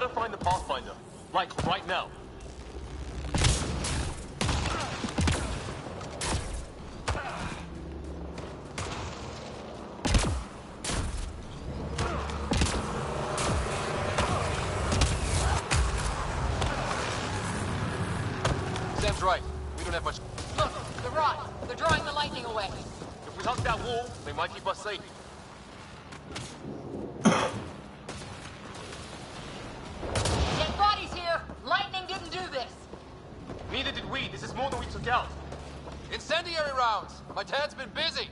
gotta find the Pathfinder. Like, right now. Sam's right. We don't have much... Look, the rods. They're drawing the lightning away. If we hug that wall, they might keep us safe. Dead bodies here! Lightning didn't do this! Neither did we. This is more than we took out. Incendiary rounds! My dad's been busy!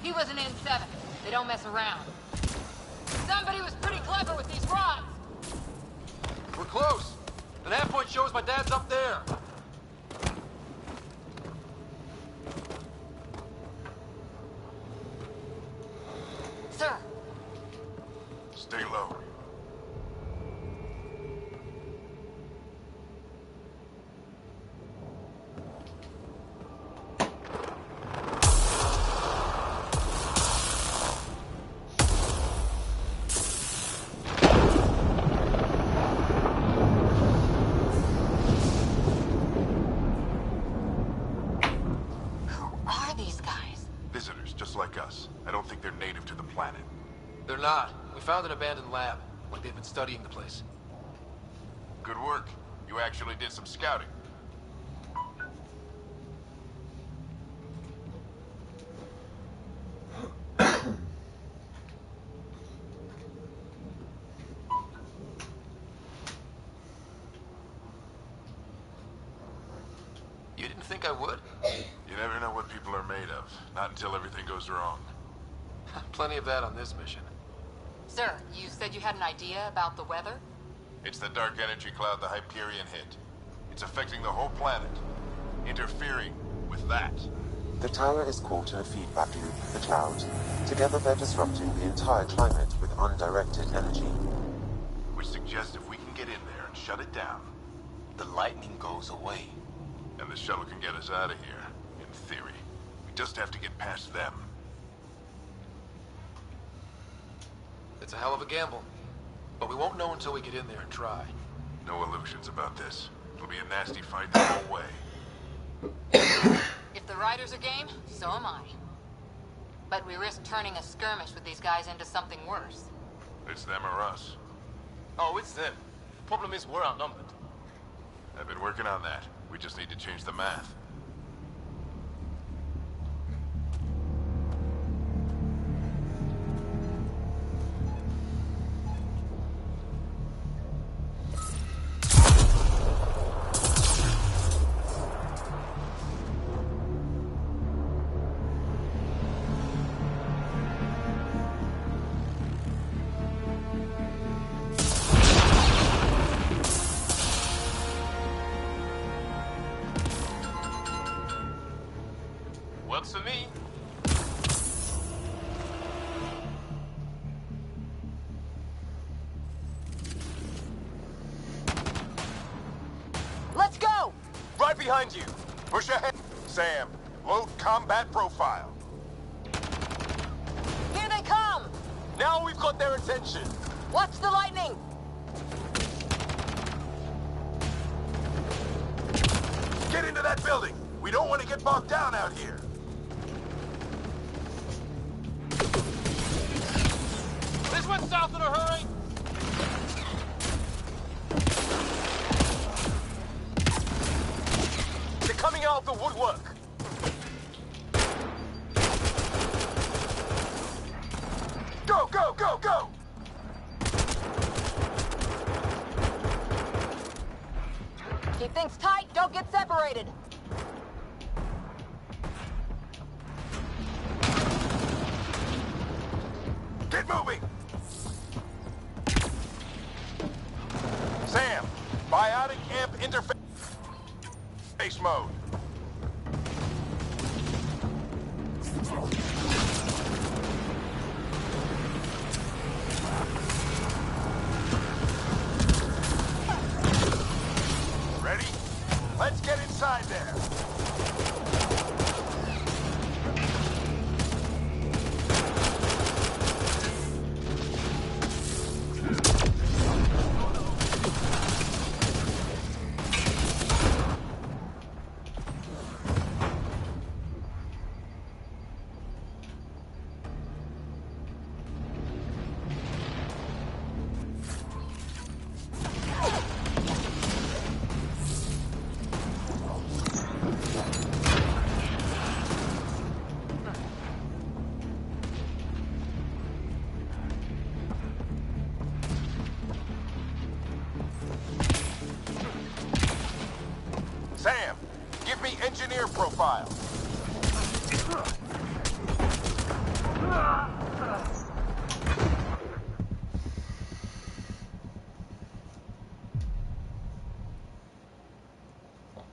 He was an N7. They don't mess around. Somebody was pretty clever with these rods! We're close! The nav point shows my dad's up there! Sir! Stay low. Visitors, just like us. I don't think they're native to the planet. They're not. We found an abandoned lab, like they've been studying the place. Good work. You actually did some scouting. You didn't think I would? You never know what people are made of. Not until everything goes wrong. Plenty of that on this mission. Sir, you said you had an idea about the weather? It's the dark energy cloud the Hyperion hit. It's affecting the whole planet. Interfering with that. The tower is caught in a feedback loop with the cloud. Together they're disrupting the entire climate with undirected energy. Which suggests if we can get in there and shut it down, the lightning goes away. And the shuttle can get us out of here, in theory. We just have to get past them. It's a hell of a gamble. But we won't know until we get in there and try. No illusions about this. It'll be a nasty fight the whole way. If the riders are game, so am I. But we risk turning a skirmish with these guys into something worse. It's them or us. Oh, it's them. Problem is, we're outnumbered. I've been working on that. We just need to change the math. Works for me. Let's go! Right behind you. Push ahead. Sam, load combat profile. Here they come! Now we've got their attention. Watch the lightning! Get into that building. We don't want to get bogged down out here. This went south in a hurry. They're coming out of the woodwork. Go, go, go, go! Keep things tight, don't get separated. Get moving! Sam, biotic amp interface mode. Ready? Let's get inside there. profile.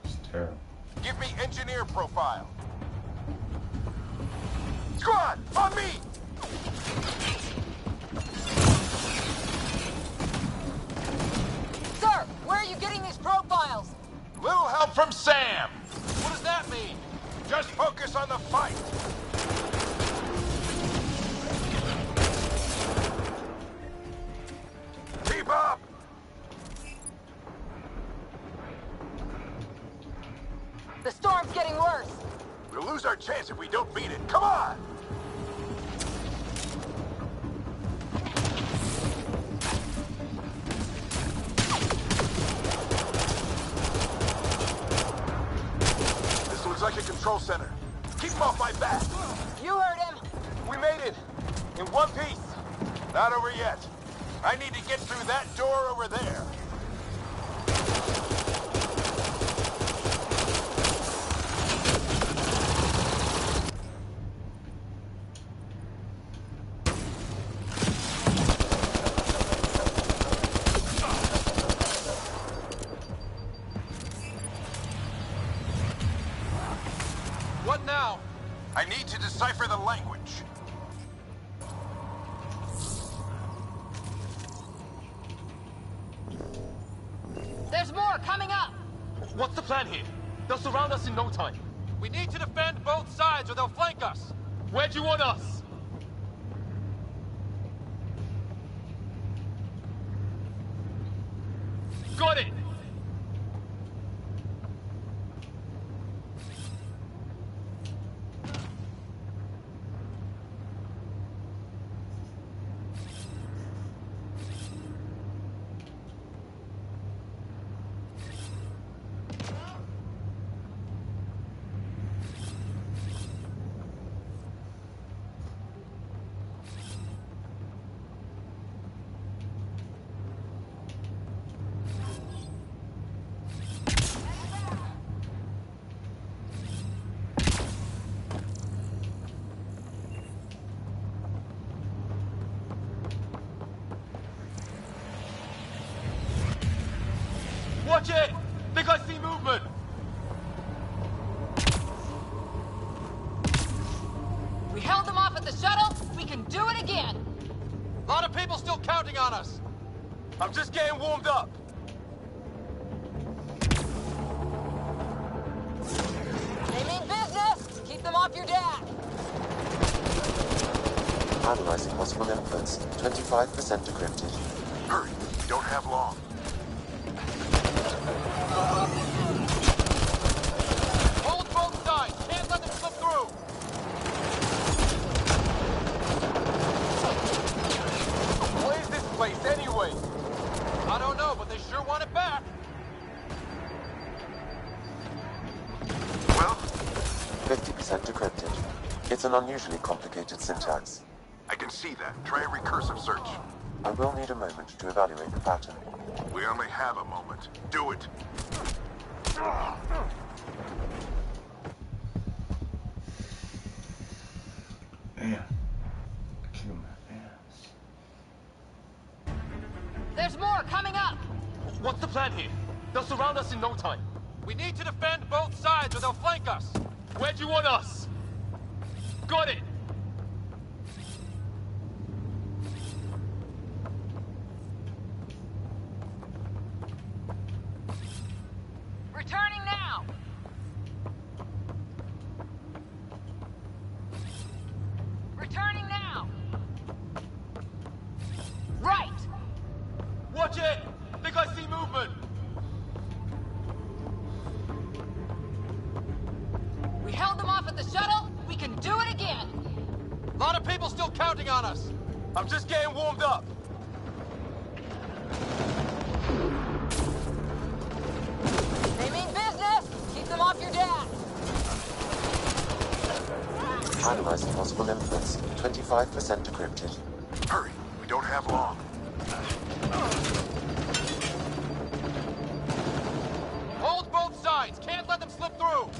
It's terrible. Give me engineer profile. Squad, on me! Sir, where are you getting these profiles? Little help from Sam. What does that mean? Just focus on the fight. Keep up! The storm's getting worse. We'll lose our chance if we don't beat it. Come on! This looks like a control center. Keep him off my back. You heard him. We made it. In one piece. Not over yet. I need to get through that door over there. What now? I need to decipher the language. There's more coming up. What's the plan here? They'll surround us in no time. We need to defend both sides or they'll flank us. Where do you want us? Got it! Watch it! Think I see movement! We held them off at the shuttle. We can do it again. A lot of people still counting on us. I'm just getting warmed up. They mean business. Keep them off your dad. Analyzing possible inputs. 25% decrypted. Hurry, we don't have long. Hold both sides. Can't let them slip through. What is this place anyway? I don't know, but they sure want it back. Well, 50% decrypted. It's an unusually complicated syntax. I can see that. Try a recursive search. I will need a moment to evaluate the pattern. We only have a moment. Do it. Man. Kick my ass. There's more coming up. What's the plan here? They'll surround us in no time. We need to defend both sides or they'll flank us. Where do you want us? Got it! Returning now. Returning now. Right. Watch it! Think I see movement! We held them off at the shuttle. We can do it again. A lot of people still counting on us. I'm just getting warmed up. They mean business. Keep them off your dad. Analyzing possible inputs. 25% decrypted. Hurry, we don't have long. Hold both sides. Can't let them slip through.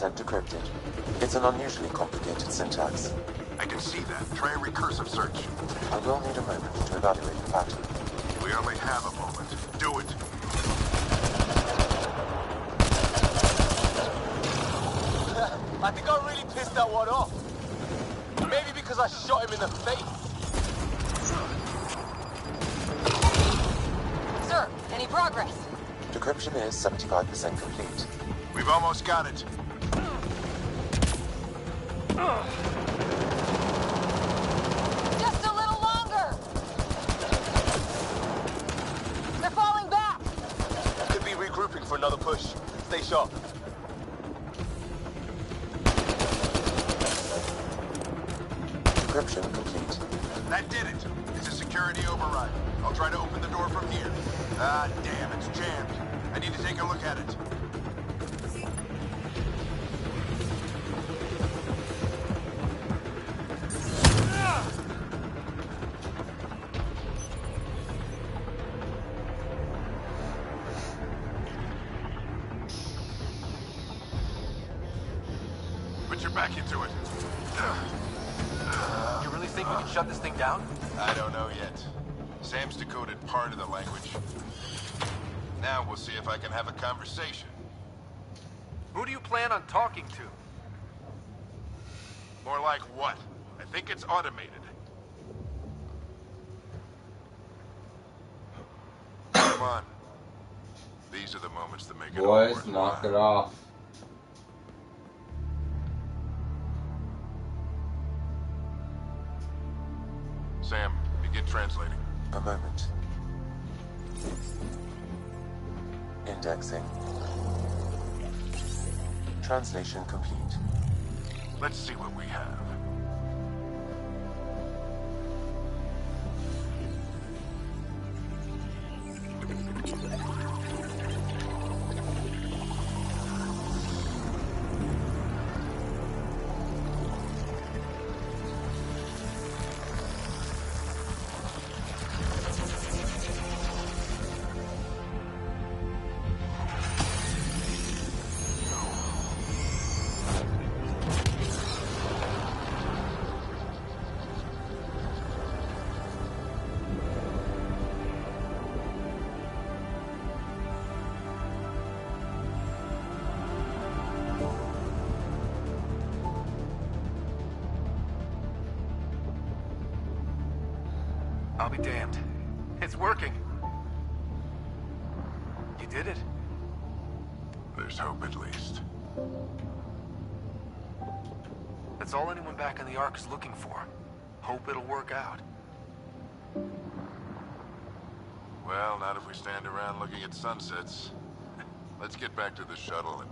100% decrypted. It's an unusually complicated syntax. I can see that. Try a recursive search. I will need a moment to evaluate the pattern. We only have a moment. Do it. I think I really pissed that one off. Maybe because I shot him in the face. Sir, any progress? Decryption is 75% complete. We've almost got it. Just a little longer! They're falling back! Could be regrouping for another push. Stay sharp. Decryption complete. That did it. It's a security override. I'll try to open the door from here. Ah, damn, it's jammed. I need to take a look at it. Put your back into it. You really think we can shut this thing down? I don't know yet. Sam's decoded part of the language. Now we'll see if I can have a conversation. Who do you plan on talking to? More like what? I think it's automated. Come on. These are the moments that make it all Boys, worthwhile. knock it off. Sam, begin translating. A moment. Indexing. Translation complete. Let's see what we have. I'll be damned. It's working. You did it. There's hope at least. That's all anyone back in the Ark is looking for. Hope it'll work out. Well, not if we stand around looking at sunsets. Let's get back to the shuttle and...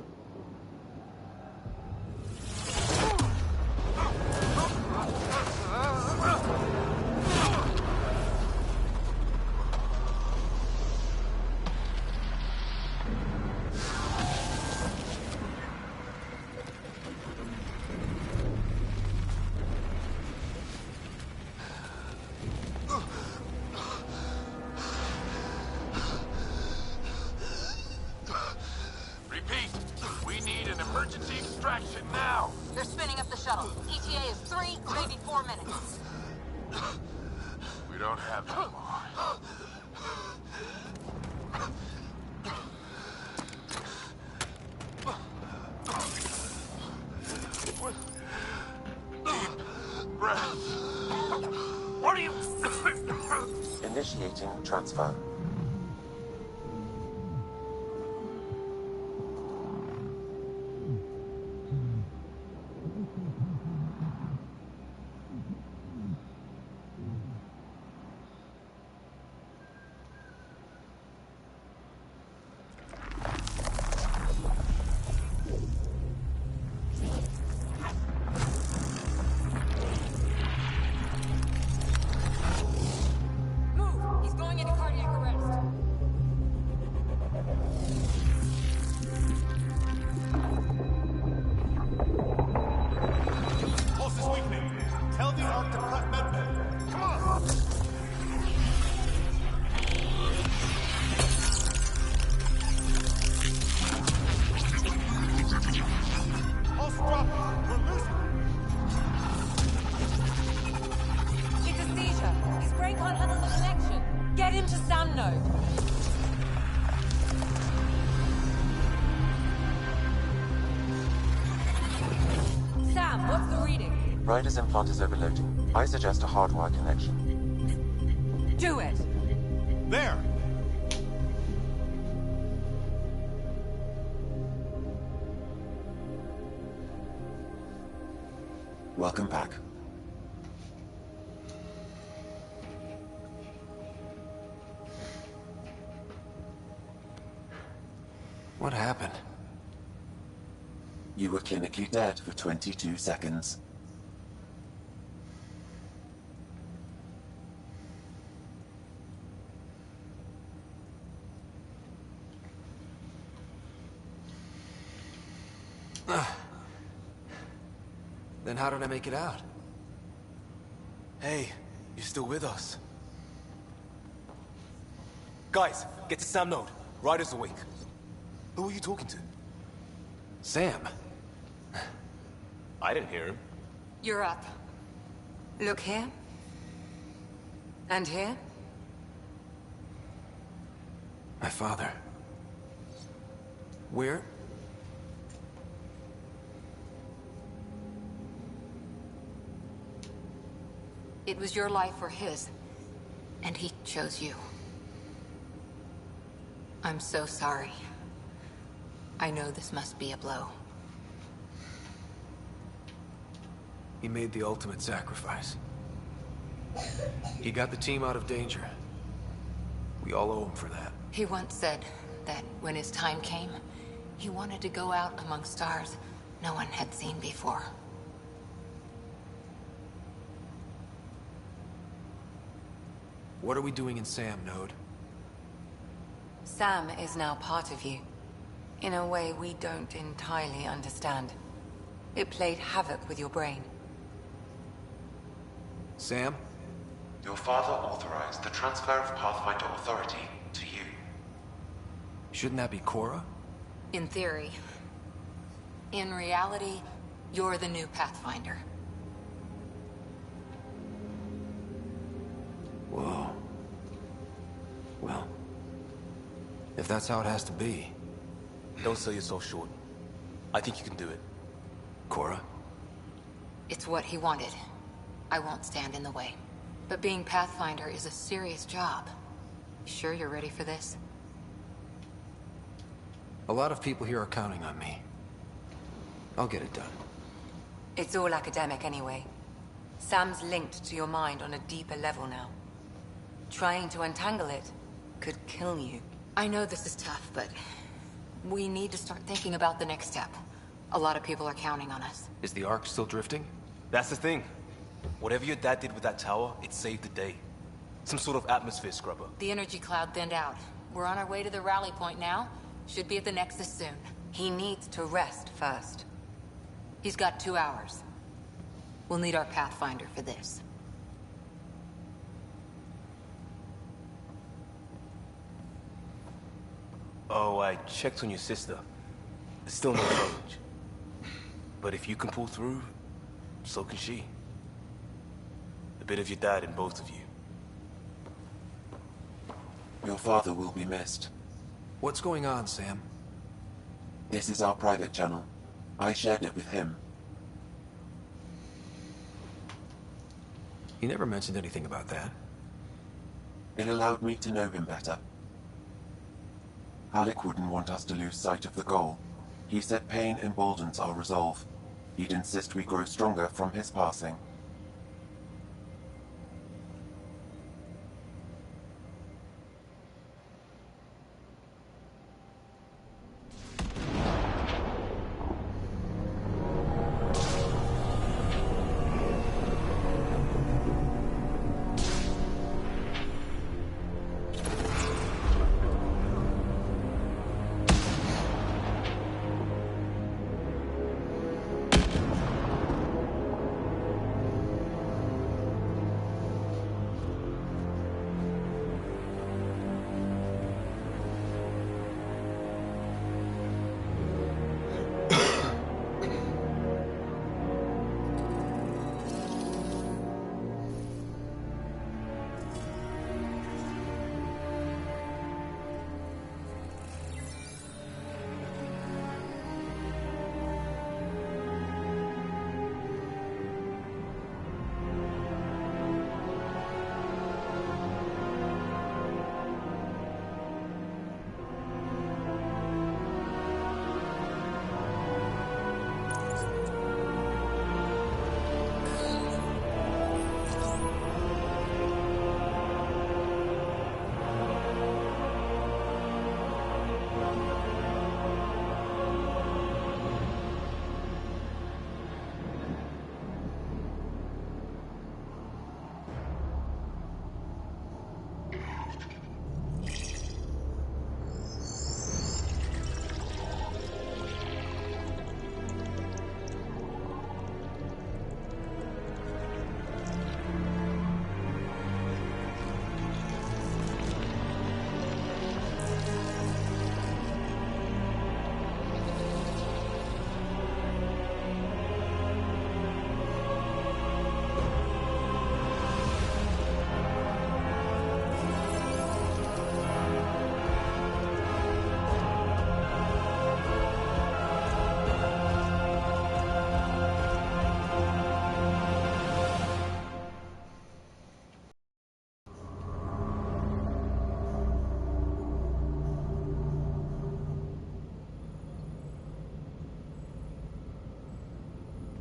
Repeat! We need an emergency extraction now! They're spinning up the shuttle. ETA is 3, maybe 4 minutes. We don't have that long. Deep breath. What are you... Initiating transfer. Move! He's going into cardiac arrest. Ryder's implant is overloading. I suggest a hardwire connection. Do it! There! Welcome back. What happened? You were clinically dead for 22 seconds. Then how did I make it out? Hey, you still with us? Guys, get to Sam Node. Ryder's awake. Who are you talking to? Sam. I didn't hear him. You're up. Look here. And here. My father. Where? It was your life or his, and he chose you. I'm so sorry. I know this must be a blow. He made the ultimate sacrifice. He got the team out of danger. We all owe him for that. He once said that when his time came, he wanted to go out among stars no one had seen before. What are we doing in Sam, Node? Sam is now part of you, in a way we don't entirely understand. It played havoc with your brain. Sam? Your father authorized the transfer of Pathfinder authority to you. Shouldn't that be Cora? In theory. In reality, you're the new Pathfinder. Whoa. Well, if that's how it has to be. Don't sell yourself short. I think you can do it. Cora? It's what he wanted. I won't stand in the way. But being Pathfinder is a serious job. Sure you're ready for this? A lot of people here are counting on me. I'll get it done. It's all academic anyway. Sam's linked to your mind on a deeper level now. Trying to untangle it could kill you. I know this is tough, but we need to start thinking about the next step. A lot of people are counting on us. Is the Ark still drifting? That's the thing. Whatever your dad did with that tower, it saved the day. Some sort of atmosphere scrubber. The energy cloud thinned out. We're on our way to the rally point now. Should be at the Nexus soon. He needs to rest first. He's got 2 hours. We'll need our Pathfinder for this. Oh, I checked on your sister. There's still no courage. But if you can pull through, so can she. A bit of your dad in both of you. Your father will be missed. What's going on, Sam? This is our private channel. I shared it with him. He never mentioned anything about that. It allowed me to know him better. Alec wouldn't want us to lose sight of the goal. He said pain emboldens our resolve. He'd insist we grow stronger from his passing.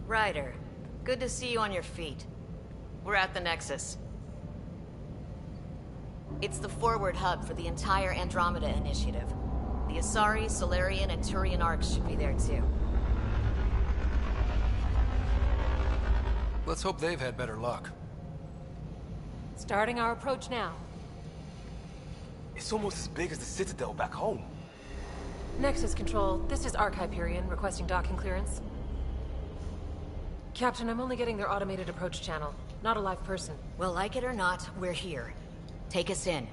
Ryder, good to see you on your feet. We're at the Nexus. It's the forward hub for the entire Andromeda initiative. The Asari, Solarian, and Turian arcs should be there too. Let's hope they've had better luck. Starting our approach now. It's almost as big as the Citadel back home. Nexus Control, this is Hyperion requesting docking clearance. Captain, I'm only getting their automated approach channel, not a live person. Well, like it or not, we're here. Take us in.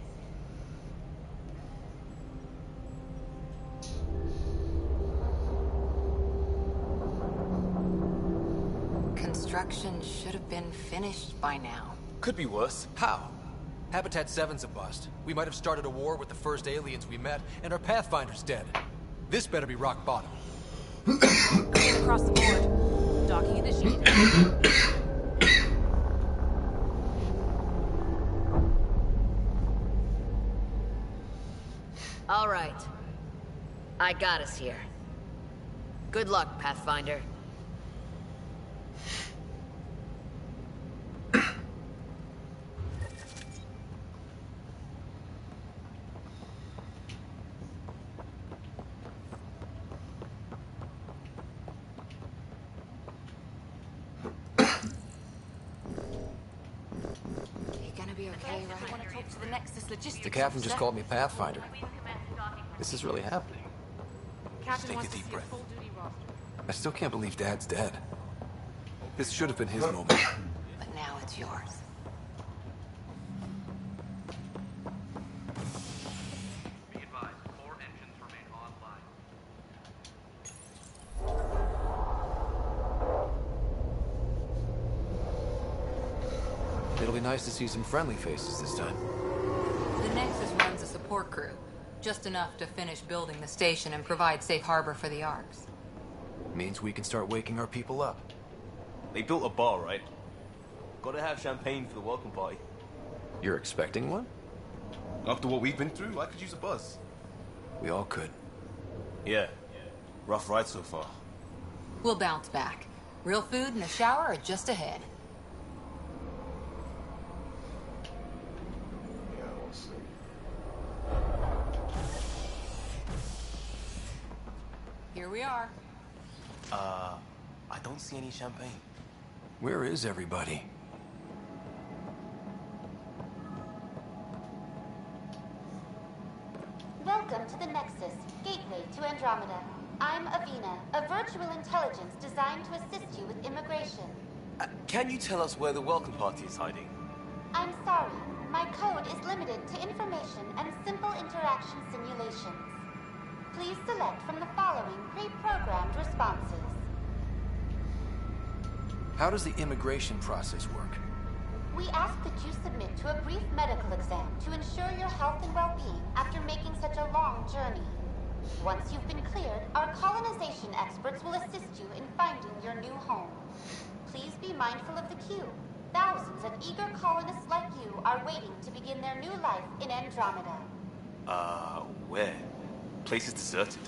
Construction should have been finished by now. Could be worse. How? Habitat 7's a bust. We might have started a war with the first aliens we met, and our Pathfinder's dead. This better be rock bottom. Clean across the board. Docking initiated. All right. I got us here. Good luck, Pathfinder. The captain just called me Pathfinder. This is really happening. Captain Take a wants to deep see breath. full duty roster. I still can't believe Dad's dead. This should have been his moment. But now it's yours. Be advised, 4 engines remain online. It'll be nice to see some friendly faces this time. The Nexus runs a support crew. Just enough to finish building the station and provide safe harbor for the arcs. Means we can start waking our people up. They built a bar, right? Gotta have champagne for the welcome party. You're expecting one? After what we've been through, I could use a buzz. We all could. Yeah. Rough ride so far. We'll bounce back. Real food and a shower are just ahead. Yeah, we'll see. Here we are. I don't see any champagne. Where is everybody? Welcome to the Nexus, gateway to Andromeda. I'm Avina, a virtual intelligence designed to assist you with immigration. Can you tell us where the welcome party is hiding? I'm sorry, my code is limited to information and simple interaction simulations. Please select from the following pre-programmed responses. How does the immigration process work? We ask that you submit to a brief medical exam to ensure your health and well-being after making such a long journey. Once you've been cleared, our colonization experts will assist you in finding your new home. Please be mindful of the queue. Thousands of eager colonists like you are waiting to begin their new life in Andromeda. Where? Place is deserted.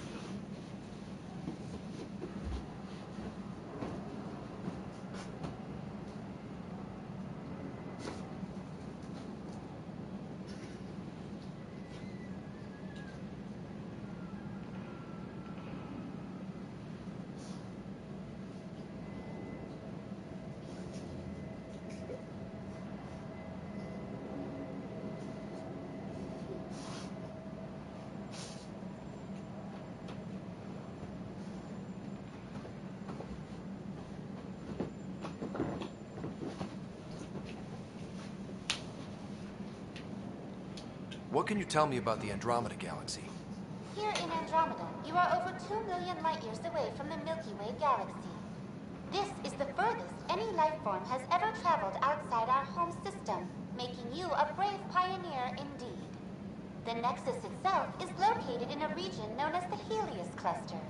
What can you tell me about the Andromeda Galaxy? Here in Andromeda, you are over 2 million light-years away from the Milky Way galaxy. This is the furthest any life form has ever traveled outside our home system, making you a brave pioneer indeed. The Nexus itself is located in a region known as the Helios Cluster.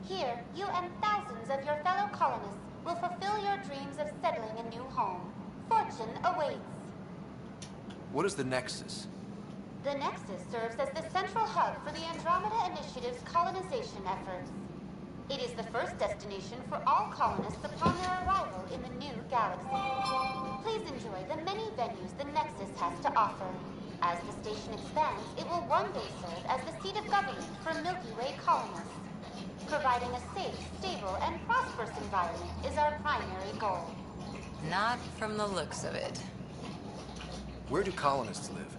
Here, you and thousands of your fellow colonists will fulfill your dreams of settling a new home. Fortune awaits. What is the Nexus? The Nexus serves as the central hub for the Andromeda Initiative's colonization efforts. It is the first destination for all colonists upon their arrival in the new galaxy. Please enjoy the many venues the Nexus has to offer. As the station expands, it will one day serve as the seat of government for Milky Way colonists. Providing a safe, stable, and prosperous environment is our primary goal. Not from the looks of it. Where do colonists live?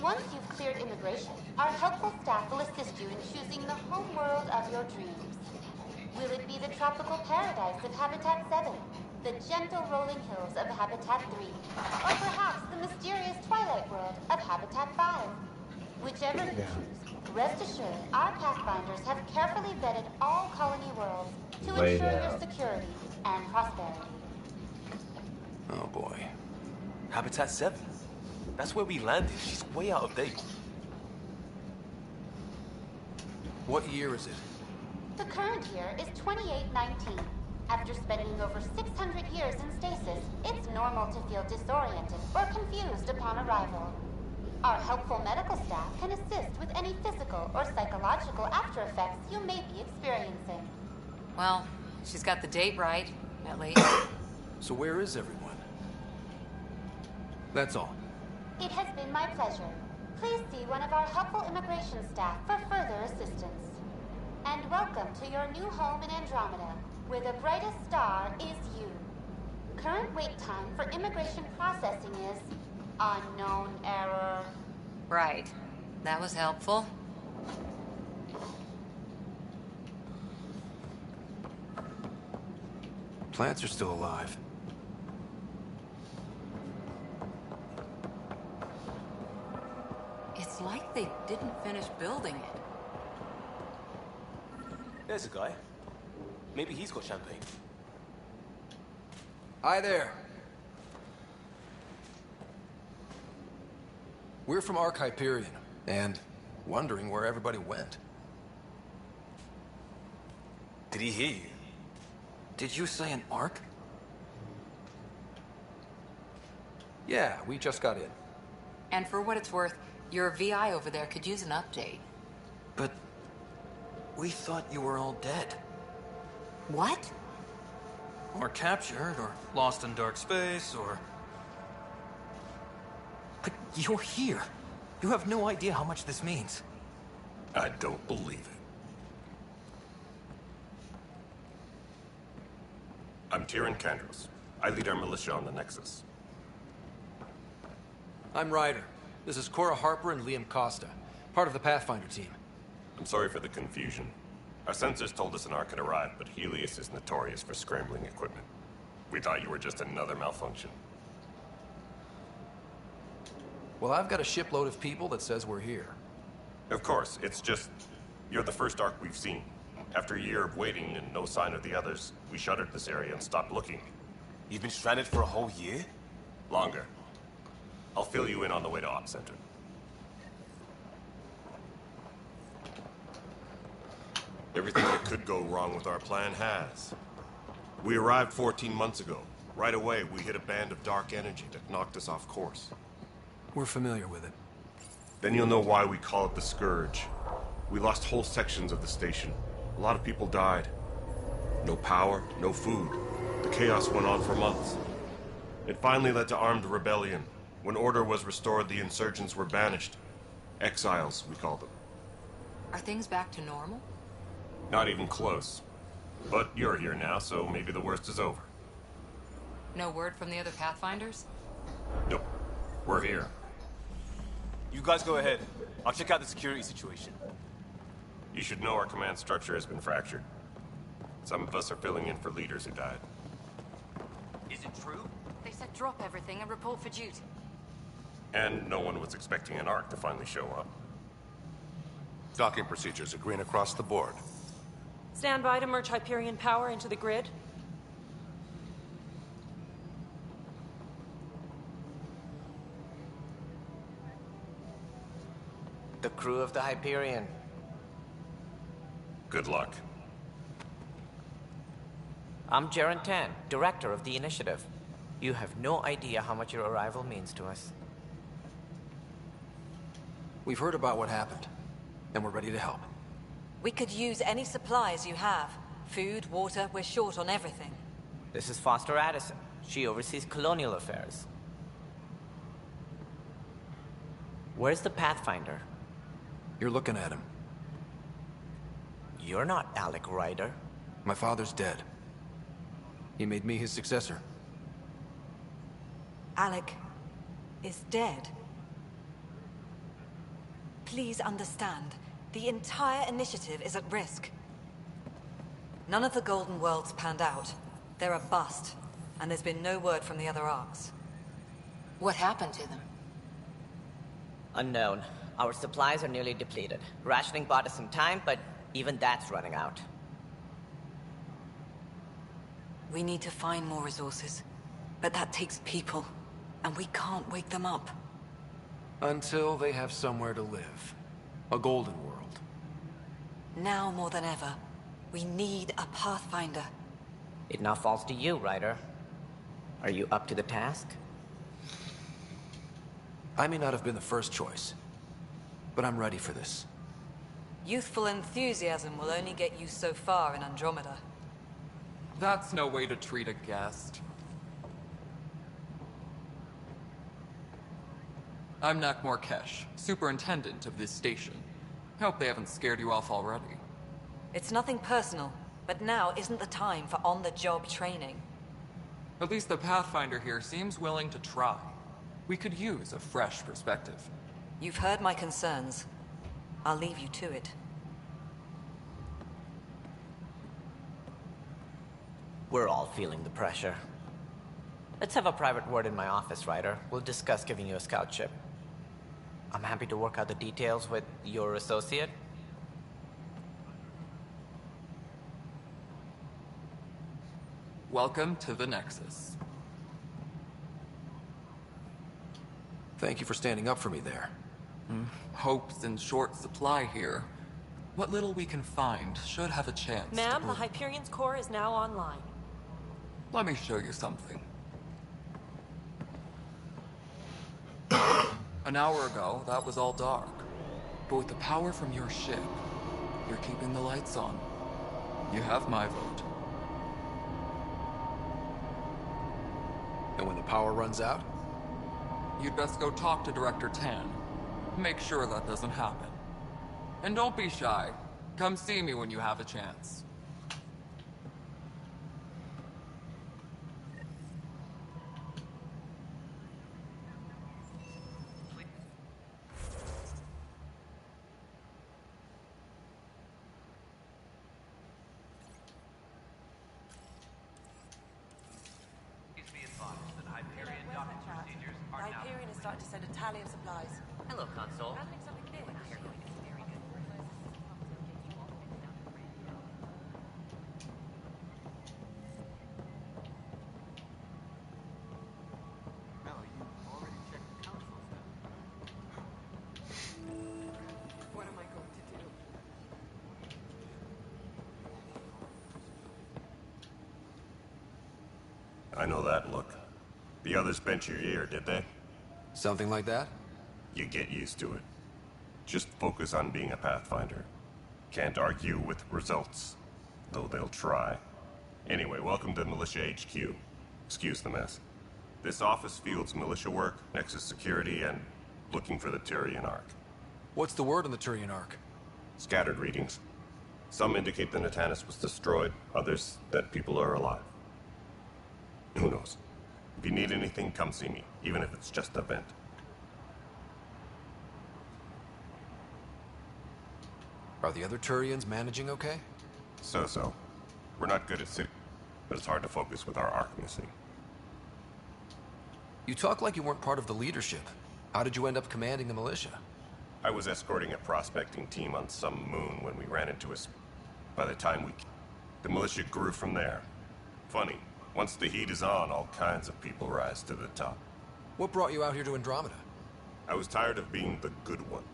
Once you've cleared immigration, our helpful staff will assist you in choosing the home world of your dreams. Will it be the tropical paradise of Habitat 7, the gentle rolling hills of Habitat 3, or perhaps the mysterious twilight world of Habitat 5? Whichever you choose, rest assured our Pathfinders have carefully vetted all colony worlds to ensure your security and prosperity. Oh boy. Habitat 7? That's where we landed. She's way out of date. What year is it? The current year is 2819. After spending over 600 years in stasis, it's normal to feel disoriented or confused upon arrival. Our helpful medical staff can assist with any physical or psychological after effects you may be experiencing. Well, she's got the date right, at least. So where is everyone? That's all. It has been my pleasure. Please see one of our helpful immigration staff for further assistance. And welcome to your new home in Andromeda, where the brightest star is you. Current wait time for immigration processing is unknown error. Right. That was helpful. Plants are still alive. It's like they didn't finish building it. There's a guy. Maybe he's got champagne. Hi there. We're from Hyperion, and wondering where everybody went. Did he hear you? Did you say an Ark? Yeah, we just got in. And for what it's worth, your VI over there could use an update. But we thought you were all dead. What? Or captured, or lost in dark space, or... But you're here. You have no idea how much this means. I don't believe it. I'm Tyrion Kandros. I lead our militia on the Nexus. I'm Ryder. This is Cora Harper and Liam Costa, part of the Pathfinder team. I'm sorry for the confusion. Our sensors told us an Ark had arrived, but Helios is notorious for scrambling equipment. We thought you were just another malfunction. Well, I've got a shipload of people that says we're here. Of course, it's just... you're the first Ark we've seen. After a year of waiting and no sign of the others, we shuttered this area and stopped looking. You've been stranded for a whole year? Longer. I'll fill you in on the way to Op Center. Everything that could go wrong with our plan has. We arrived 14 months ago. Right away, we hit a band of dark energy that knocked us off course. We're familiar with it. Then you'll know why we call it the Scourge. We lost whole sections of the station. A lot of people died. No power, no food. The chaos went on for months. It finally led to armed rebellion. When order was restored, the insurgents were banished. Exiles, we call them. Are things back to normal? Not even close. But you're here now, so maybe the worst is over. No word from the other Pathfinders? Nope. We're here. You guys go ahead. I'll check out the security situation. You should know our command structure has been fractured. Some of us are filling in for leaders who died. Is it true? They said drop everything and report for duty. And no one was expecting an Ark to finally show up. Docking procedures are green across the board. Stand by to merge Hyperion power into the grid. The crew of the Hyperion. Good luck. I'm Jaren Tan, director of the initiative. You have no idea how much your arrival means to us. We've heard about what happened, and we're ready to help. We could use any supplies you have. Food, water, we're short on everything. This is Foster Addison. She oversees colonial affairs. Where's the Pathfinder? You're looking at him. You're not Alec Ryder. My father's dead. He made me his successor. Alec is dead. Please understand, the entire initiative is at risk. None of the Golden Worlds panned out. They're a bust, and there's been no word from the other arcs. What happened to them? Unknown. Our supplies are nearly depleted. Rationing bought us some time, but even that's running out. We need to find more resources, but that takes people, and we can't wake them up. Until they have somewhere to live. A golden world. Now more than ever, we need a Pathfinder. It now falls to you, Ryder. Are you up to the task? I may not have been the first choice, but I'm ready for this. Youthful enthusiasm will only get you so far in Andromeda. That's no way to treat a guest. I'm Nak Morkesh, superintendent of this station. Hope they haven't scared you off already. It's nothing personal, but now isn't the time for on-the-job training. At least the Pathfinder here seems willing to try. We could use a fresh perspective. You've heard my concerns. I'll leave you to it. We're all feeling the pressure. Let's have a private word in my office, Ryder. We'll discuss giving you a scout ship. I'm happy to work out the details with your associate. Welcome to the Nexus. Thank you for standing up for me there. Hope's in short supply here. What little we can find should have a chance. Ma'am, the Hyperion's core is now online. Let me show you something. An hour ago, that was all dark. But with the power from your ship, you're keeping the lights on. You have my vote. And when the power runs out? You'd best go talk to Director Tan. Make sure that doesn't happen. And don't be shy. Come see me when you have a chance. Hyperion is starting to send a tally of supplies. Hello, Console. What am I going to do? I know that look. The others bent your ear, did they? Something like that? You get used to it. Just focus on being a Pathfinder. Can't argue with results, though they'll try. Anyway, welcome to Militia HQ. Excuse the mess. This office fields militia work, Nexus security, and looking for the Turian Ark. What's the word on the Turian Ark? Scattered readings. Some indicate the Natanus was destroyed, others that people are alive. Who knows? If you need anything, come see me, even if it's just a vent. Are the other Turians managing okay? So. We're not good at sitting, but it's hard to focus with our Ark missing. You talk like you weren't part of the leadership. How did you end up commanding the militia? I was escorting a prospecting team on some moon when we ran into us. By the time the militia grew from there. Funny, once the heat is on, all kinds of people rise to the top. What brought you out here to Andromeda? I was tired of being the good one.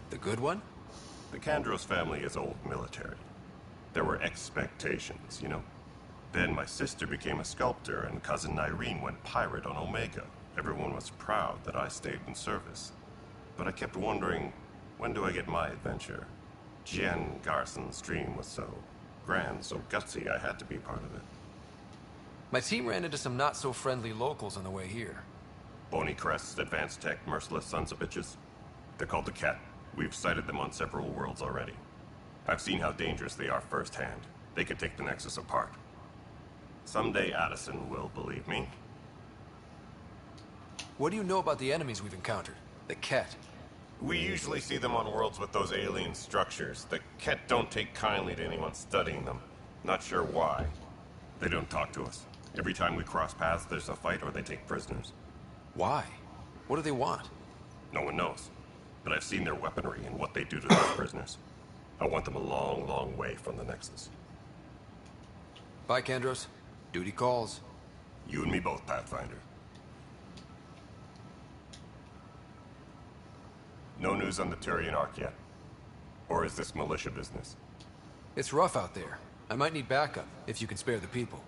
The good one? The Kandros family is old military. There were expectations, you know. Then my sister became a sculptor and cousin Irene went pirate on Omega. Everyone was proud that I stayed in service. But I kept wondering, when do I get my adventure? Jen Garson's dream was so Grand, so gutsy I had to be part of it. My team ran into some not-so-friendly locals on the way here. Bony crests, advanced tech, merciless sons of bitches. They're called the Ket. We've sighted them on several worlds already. I've seen how dangerous they are firsthand. They could take the Nexus apart. Someday Addison will believe me. What do you know about the enemies we've encountered? The Ket? We usually see them on worlds with those alien structures. The Ket don't take kindly to anyone studying them. Not sure why. They don't talk to us. Every time we cross paths, there's a fight or they take prisoners. Why? What do they want? No one knows. But I've seen their weaponry and what they do to those prisoners. I want them a long, long way from the Nexus. Bye, Kandros. Duty calls. You and me both, Pathfinder. No news on the Turian Ark yet? Or is this militia business? It's rough out there. I might need backup, if you can spare the people.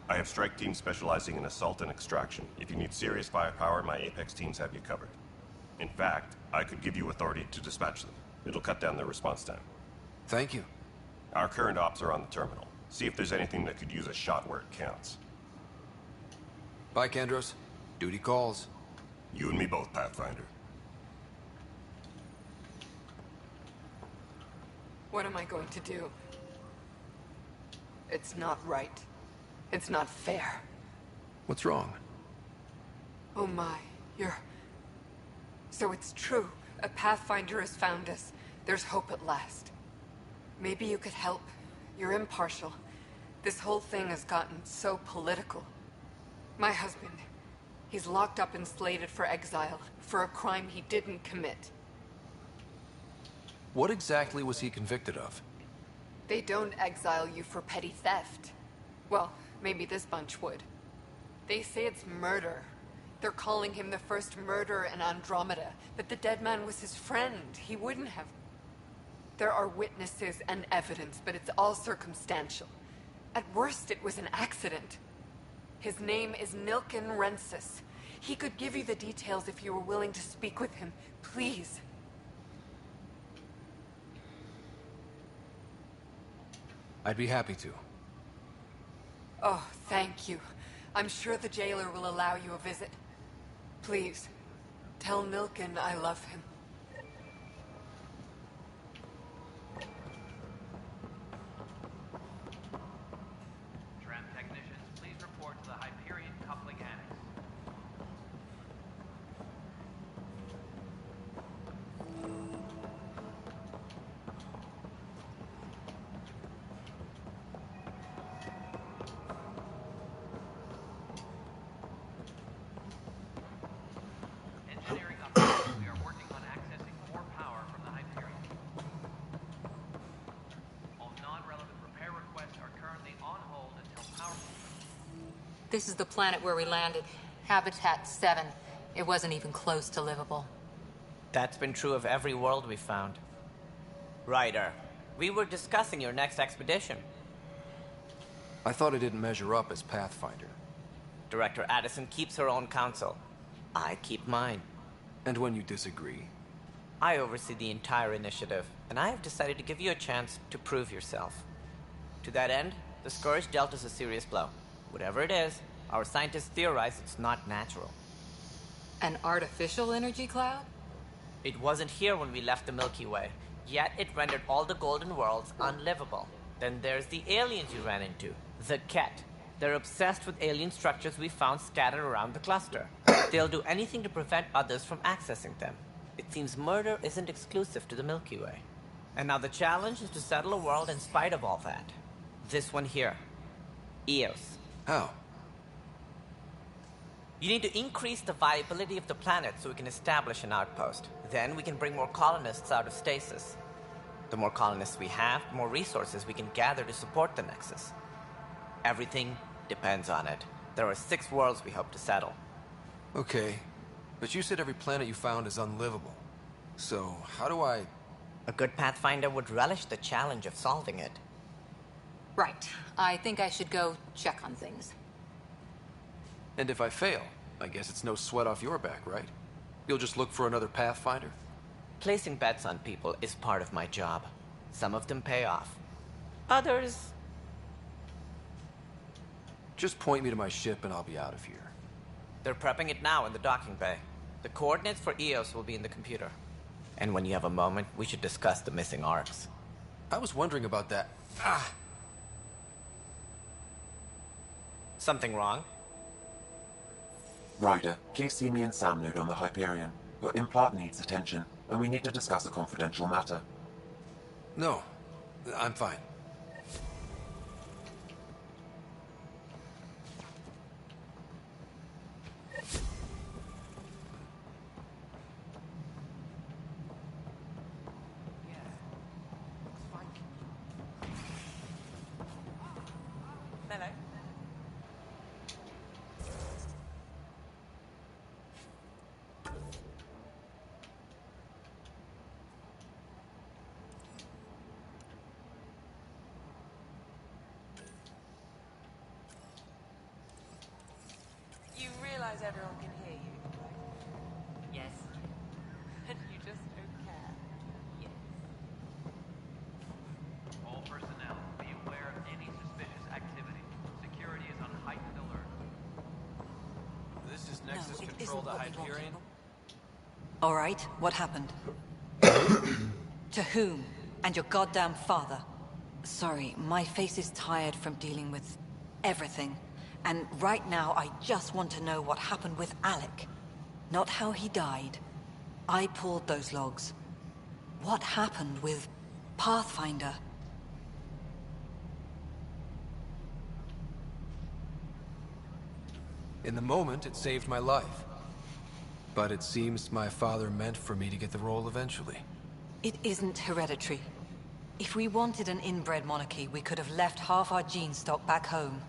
I have strike teams specializing in assault and extraction. If you need serious firepower, my Apex teams have you covered. In fact, I could give you authority to dispatch them. It'll cut down their response time. Thank you. Our current ops are on the terminal. See if there's anything that could use a shot where it counts. Bye, Kandros. Duty calls. You and me both, Pathfinder. What am I going to do? It's not right. It's not fair. What's wrong? Oh my, So it's true. A Pathfinder has found us. There's hope at last. Maybe you could help. You're impartial. This whole thing has gotten so political. My husband, he's locked up and slated for exile for a crime he didn't commit. What exactly was he convicted of? They don't exile you for petty theft. Well, maybe this bunch would. They say it's murder. They're calling him the first murderer in Andromeda, but the dead man was his friend. He wouldn't have. There are witnesses and evidence, but it's all circumstantial. At worst, it was an accident. His name is Nilken Rensis. He could give you the details if you were willing to speak with him. Please. I'd be happy to. Oh, thank you. I'm sure the jailer will allow you a visit. Please, tell Nilken I love him. Tram technicians, please report to the Hyperion coupling annex. Engineering update. We are working on accessing more power from the Hyperion. All non-relevant repair requests are currently on hold until power... This is the planet where we landed. Habitat 7. It wasn't even close to livable. That's been true of every world we found. Ryder, we were discussing your next expedition. I thought I didn't measure up as Pathfinder. Director Addison keeps her own counsel. I keep mine. And when you disagree? I oversee the entire initiative, and I have decided to give you a chance to prove yourself. To that end, the Scourge dealt us a serious blow. Whatever it is, our scientists theorize it's not natural. An artificial energy cloud? It wasn't here when we left the Milky Way, yet it rendered all the Golden Worlds unlivable. Then there's the aliens you ran into, the Ket. They're obsessed with alien structures we found scattered around the cluster. They'll do anything to prevent others from accessing them. It seems murder isn't exclusive to the Milky Way. And now the challenge is to settle a world in spite of all that. This one here. Eos. How? You need to increase the viability of the planet so we can establish an outpost. Then we can bring more colonists out of stasis. The more colonists we have, the more resources we can gather to support the Nexus. Everything depends on it. There are 6 worlds we hope to settle. Okay, but you said every planet you found is unlivable. So, how do I... A good Pathfinder would relish the challenge of solving it. Right. I think I should go check on things. And if I fail, I guess it's no sweat off your back, right? You'll just look for another Pathfinder? Placing bets on people is part of my job. Some of them pay off. Others... Just point me to my ship and I'll be out of here. They're prepping it now in the docking bay. The coordinates for EOS will be in the computer. And when you have a moment, we should discuss the missing arcs. I was wondering about that. Something wrong? Ryder, Casey, me and Sam load on the Hyperion. Your implant needs attention, and we need to discuss a confidential matter. No, I'm fine. You realize everyone can hear you, right? Yes. And you just don't care. Yes. All personnel, be aware of any suspicious activity. Security is on heightened alert. This is Nexus Control to Hyperion. All right, what happened? To whom? And your goddamn father. Sorry, my face is tired from dealing with everything. And right now, I just want to know what happened with Alec. Not how he died. I pulled those logs. What happened with Pathfinder? In the moment, it saved my life. But it seems my father meant for me to get the role eventually. It isn't hereditary. If we wanted an inbred monarchy, we could have left half our gene stock back home.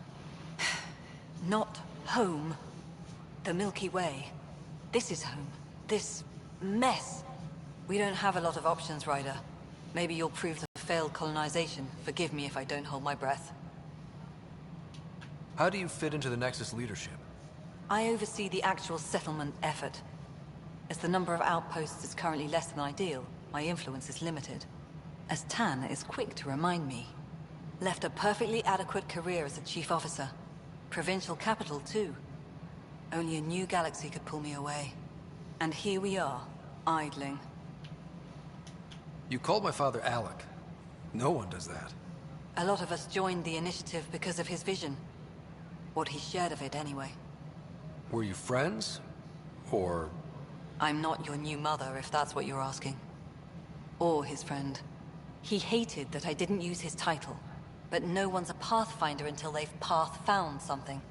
Not home. The Milky Way. This is home. This mess. We don't have a lot of options, Ryder. Maybe you'll prove the failed colonization. Forgive me if I don't hold my breath. How do you fit into the Nexus leadership? I oversee the actual settlement effort. As the number of outposts is currently less than ideal, my influence is limited. As Tan is quick to remind me. Left a perfectly adequate career as a chief officer. Provincial capital, too. Only a new galaxy could pull me away. And here we are, idling. You called my father Alec. No one does that. A lot of us joined the initiative because of his vision. What he shared of it, anyway. Were you friends? Or... I'm not your new mother, if that's what you're asking. Or his friend. He hated that I didn't use his title. But no one's a Pathfinder until they've path-found something.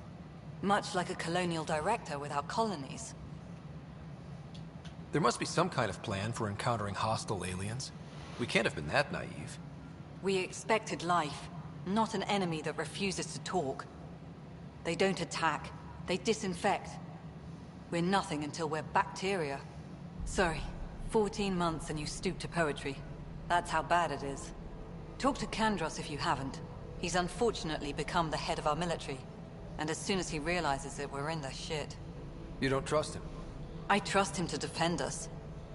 Much like a colonial director without colonies. There must be some kind of plan for encountering hostile aliens. We can't have been that naive. We expected life, not an enemy that refuses to talk. They don't attack, they disinfect. We're nothing until we're bacteria. Sorry, 14 months and you stoop to poetry. That's how bad it is. Talk to Kandros if you haven't. He's unfortunately become the head of our military. And as soon as he realizes it, we're in the shit. You don't trust him? I trust him to defend us.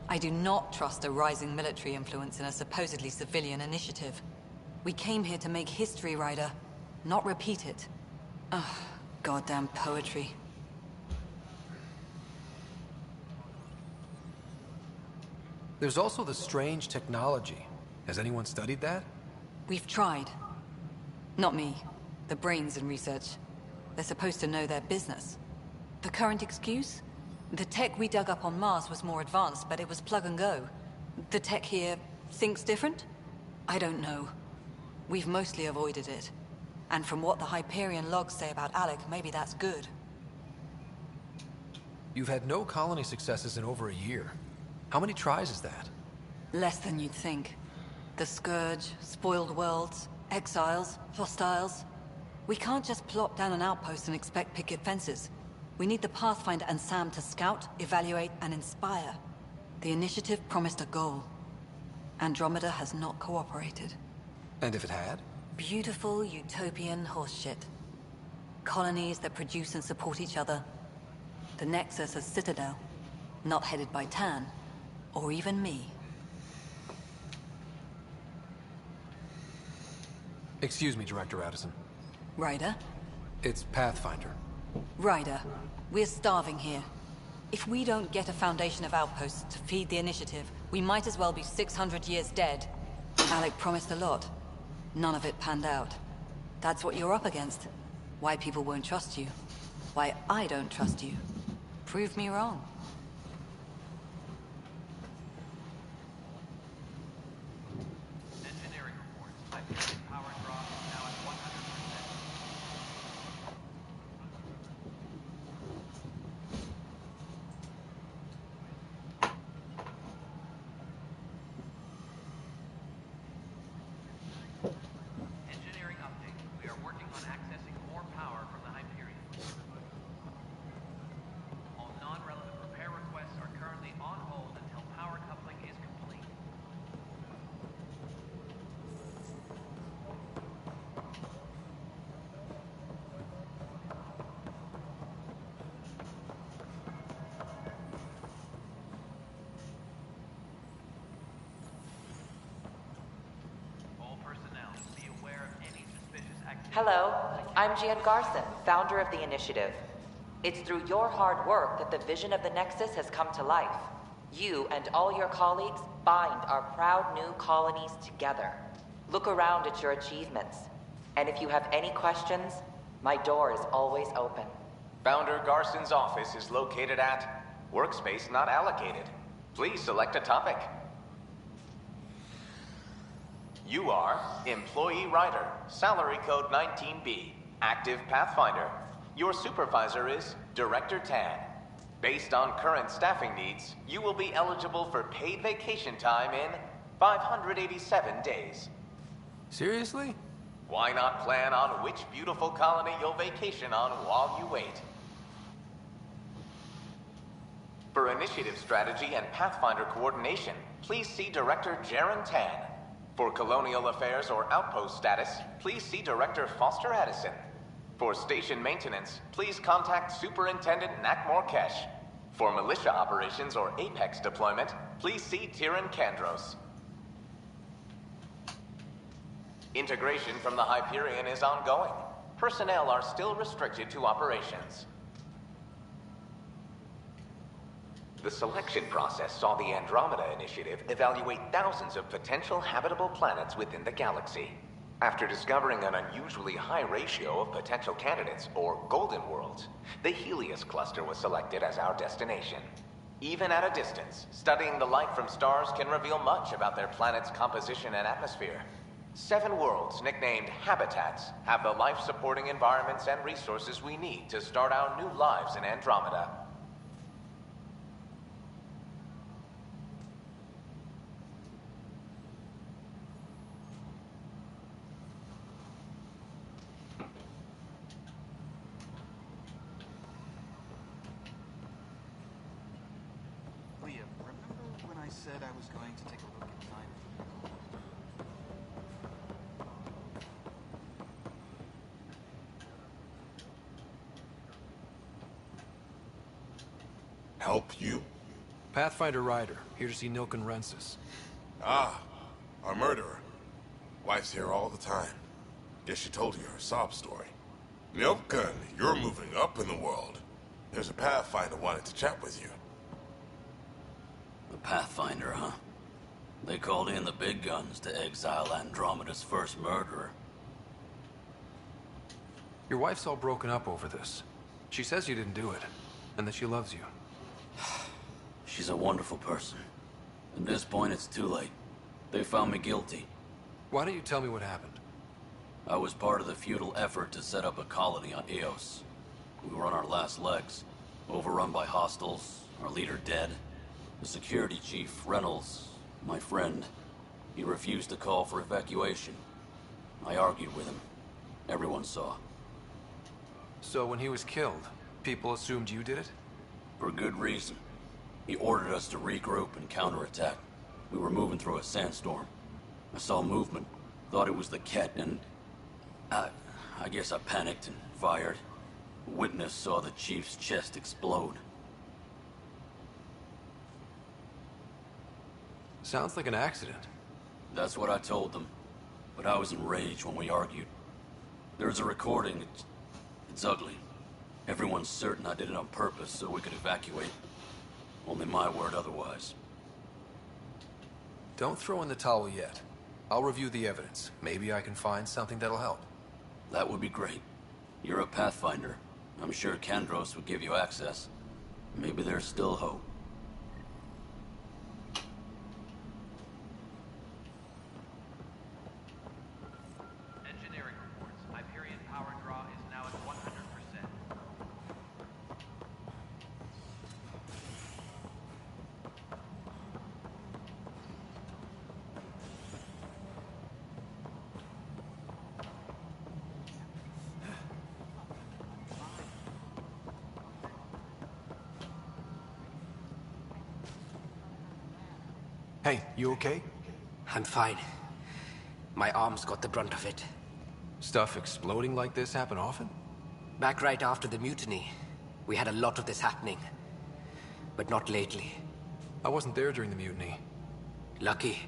I do not trust a rising military influence in a supposedly civilian initiative. We came here to make history, Ryder, not repeat it. Ugh, goddamn poetry. There's also the strange technology. Has anyone studied that? We've tried. Not me. The brains in research. They're supposed to know their business. The current excuse? The tech we dug up on Mars was more advanced, but it was plug and go. The tech here thinks different? I don't know. We've mostly avoided it. And from what the Hyperion logs say about Alec, maybe that's good. You've had no colony successes in over a year. How many tries is that? Less than you'd think. The Scourge, spoiled worlds, exiles, hostiles. We can't just plop down an outpost and expect picket fences. We need the Pathfinder and Sam to scout, evaluate, and inspire. The initiative promised a goal. Andromeda has not cooperated. And if it had? Beautiful utopian horseshit. Colonies that produce and support each other. The Nexus as Citadel, not headed by Tan, or even me. Excuse me, Director Addison. Ryder? It's Pathfinder. Ryder, we're starving here. If we don't get a foundation of outposts to feed the initiative, we might as well be 600 years dead. Alec promised a lot. None of it panned out. That's what you're up against. Why people won't trust you. Why I don't trust you. Prove me wrong. Engineering reports. Hyperion power draw is now at 100%. Engineering update. We are working on accessing more power from the Hyperion. All non-relevant repair requests are currently on hold until power coupling is complete. All personnel, be aware of any suspicious activity. Hello, I'm Jan Garson, founder of the initiative. It's through your hard work that the vision of the Nexus has come to life. You and all your colleagues bind our proud new colonies together. Look around at your achievements. And if you have any questions, my door is always open. Founder Garson's office is located at Workspace Not Allocated. Please select a topic. You are Employee Writer, Salary Code 19B, Active Pathfinder. Your supervisor is Director Tan. Based on current staffing needs, you will be eligible for paid vacation time in 587 days. Seriously? Why not plan on which beautiful colony you'll vacation on while you wait? For initiative strategy and Pathfinder coordination, please see Director Jaren Tan. For colonial affairs or outpost status, please see Director Foster Addison. For station maintenance, please contact Superintendent Nakmor Kesh. For militia operations or Apex deployment, please see Tyrion Kandros. Integration from the Hyperion is ongoing. Personnel are still restricted to operations. The selection process saw the Andromeda Initiative evaluate thousands of potential habitable planets within the galaxy. After discovering an unusually high ratio of potential candidates, or golden worlds, the Helios cluster was selected as our destination. Even at a distance, studying the light from stars can reveal much about their planet's composition and atmosphere. 7 worlds, nicknamed Habitats, have the life-supporting environments and resources we need to start our new lives in Andromeda. Leah, remember when I said I was going to take a look at time? Help you? Pathfinder Ryder, here to see Nilken Rensis. Ah, our murderer. Wife's here all the time. Guess she told you her sob story. Nilken, you're moving up in the world. There's a Pathfinder wanted to chat with you. The Pathfinder, huh? They called in the big guns to exile Andromeda's first murderer. Your wife's all broken up over this. She says you didn't do it, and that she loves you. She's a wonderful person. At this point, it's too late. They found me guilty. Why don't you tell me what happened? I was part of the futile effort to set up a colony on Eos. We were on our last legs, overrun by hostiles, our leader dead. The security chief, Reynolds, my friend, he refused to call for evacuation. I argued with him. Everyone saw. So when he was killed, people assumed you did it? For good reason. He ordered us to regroup and counterattack. We were moving through a sandstorm. I saw movement, thought it was the Ket, and I guess I panicked and fired. A witness saw the chief's chest explode. Sounds like an accident. That's what I told them. but I was enraged when we argued. There's a recording. It's ugly. Everyone's certain I did it on purpose so we could evacuate. Only my word otherwise. Don't throw in the towel yet. I'll review the evidence. Maybe I can find something that'll help. That would be great. You're a Pathfinder. I'm sure Kandros would give you access. Maybe there's still hope. Engineering reports. Hyperion power draw is now at 100%. Hey, you okay? I'm fine. My arms got the brunt of it. Stuff exploding like this happen often? Back right after the mutiny, we had a lot of this happening. But not lately. I wasn't there during the mutiny. Lucky.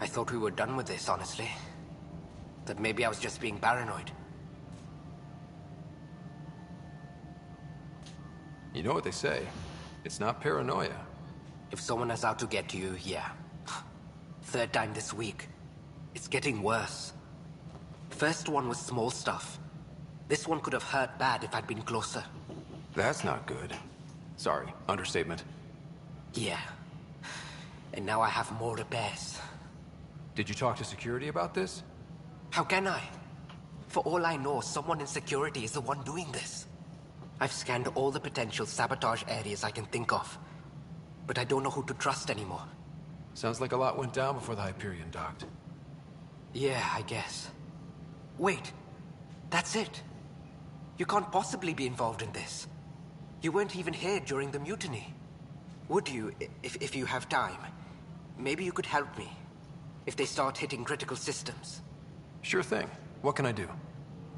I thought we were done with this, honestly. That maybe I was just being paranoid. You know what they say. It's not paranoia. If someone is out to get you, yeah. Third time this week. It's getting worse. First one was small stuff. This one could have hurt bad if I'd been closer. That's not good. Sorry, understatement. Yeah. And now I have more repairs. Did you talk to security about this? How can I? For all I know, someone in security is the one doing this. I've scanned all the potential sabotage areas I can think of. But I don't know who to trust anymore. Sounds like a lot went down before the Hyperion docked. Yeah, I guess. Wait. That's it. You can't possibly be involved in this. You weren't even here during the mutiny. Would you, if you have time? Maybe you could help me. If they start hitting critical systems. Sure thing. What can I do?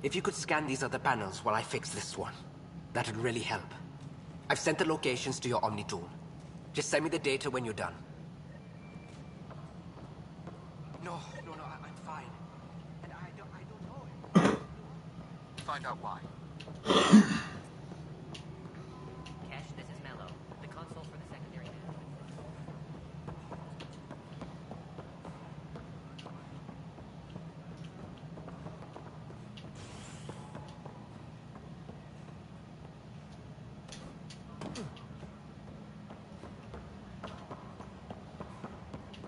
If you could scan these other panels while I fix this one, that'd really help. I've sent the locations to your Omni tool. Just send me the data when you're done. No, I'm fine. And I don't know. Find out why. Cash, this is Mello, the console for the secondary management.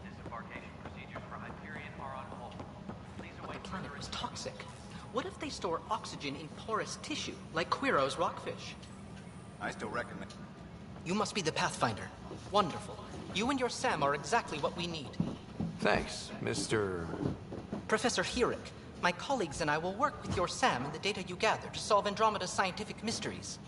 Disembarkation procedures for Hyperion are on hold. Please await The planet was toxic. What if they store oxygen in porous tissue, like Quiro's rockfish? I still reckon that. You must be the Pathfinder. Wonderful. You and your Sam are exactly what we need. Thanks, Mr. Professor Herrick, my colleagues and I will work with your Sam and the data you gather to solve Andromeda's scientific mysteries.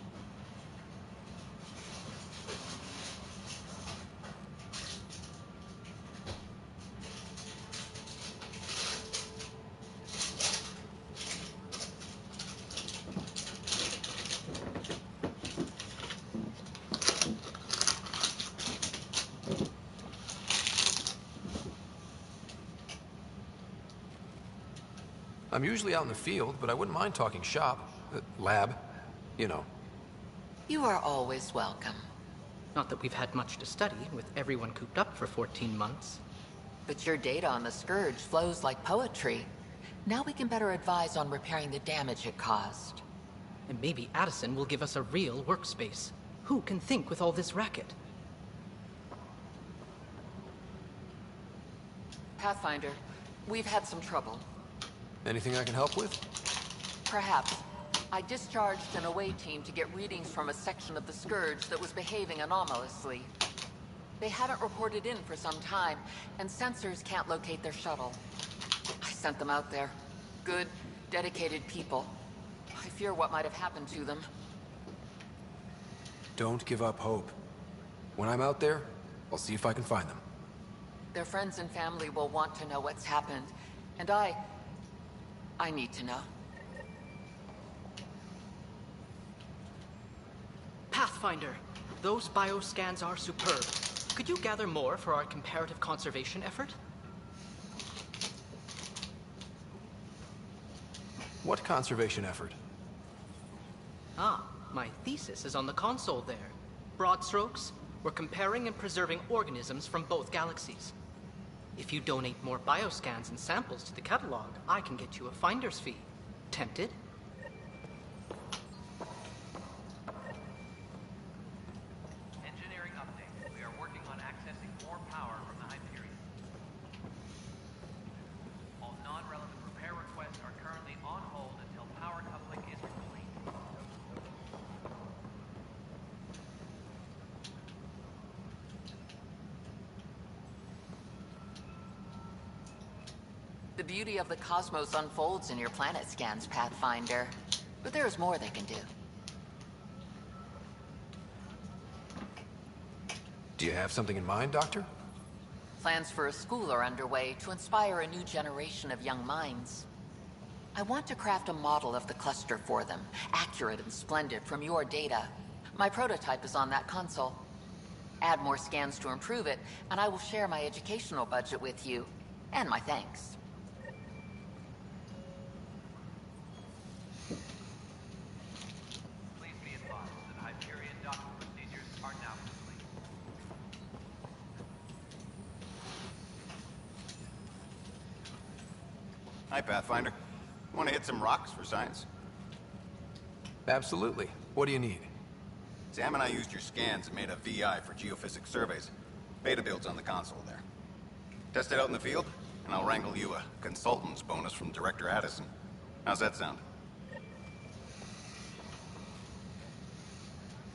I'm usually out in the field, but I wouldn't mind talking shop. Lab. You know. You are always welcome. Not that we've had much to study, with everyone cooped up for 14 months. But your data on the Scourge flows like poetry. Now we can better advise on repairing the damage it caused. And maybe Addison will give us a real workspace. Who can think with all this racket? Pathfinder, we've had some trouble. Anything I can help with? Perhaps. I discharged an away team to get readings from a section of the Scourge that was behaving anomalously. They hadn't reported in for some time, and sensors can't locate their shuttle. I sent them out there. Good, dedicated people. I fear what might have happened to them. Don't give up hope. When I'm out there, I'll see if I can find them. Their friends and family will want to know what's happened, and I need to know. Pathfinder, those bioscans are superb. Could you gather more for our comparative conservation effort? What conservation effort? Ah, my thesis is on the console there. Broad strokes, we're comparing and preserving organisms from both galaxies. If you donate more bioscans and samples to the catalog, I can get you a finder's fee. Tempted? Engineering update. We are working on accessing more power from the Hyperion. All non-relevant repair requests are currently on hold until power coupling is complete. The beauty of the cosmos unfolds in your planet scans, Pathfinder. But there is more they can do. Do you have something in mind, Doctor? Plans for a school are underway to inspire a new generation of young minds. I want to craft a model of the cluster for them, accurate and splendid from your data. My prototype is on that console. Add more scans to improve it, and I will share my educational budget with you, and my thanks. Please be advised that Hyperion docking procedures are now complete. Hi, Pathfinder. Want to hit some rocks for science? Absolutely. What do you need? Sam and I used your scans and made a VI for geophysics surveys. Beta builds on the console there. Test it out in the field, and I'll wrangle you a consultant's bonus from Director Addison. How's that sound?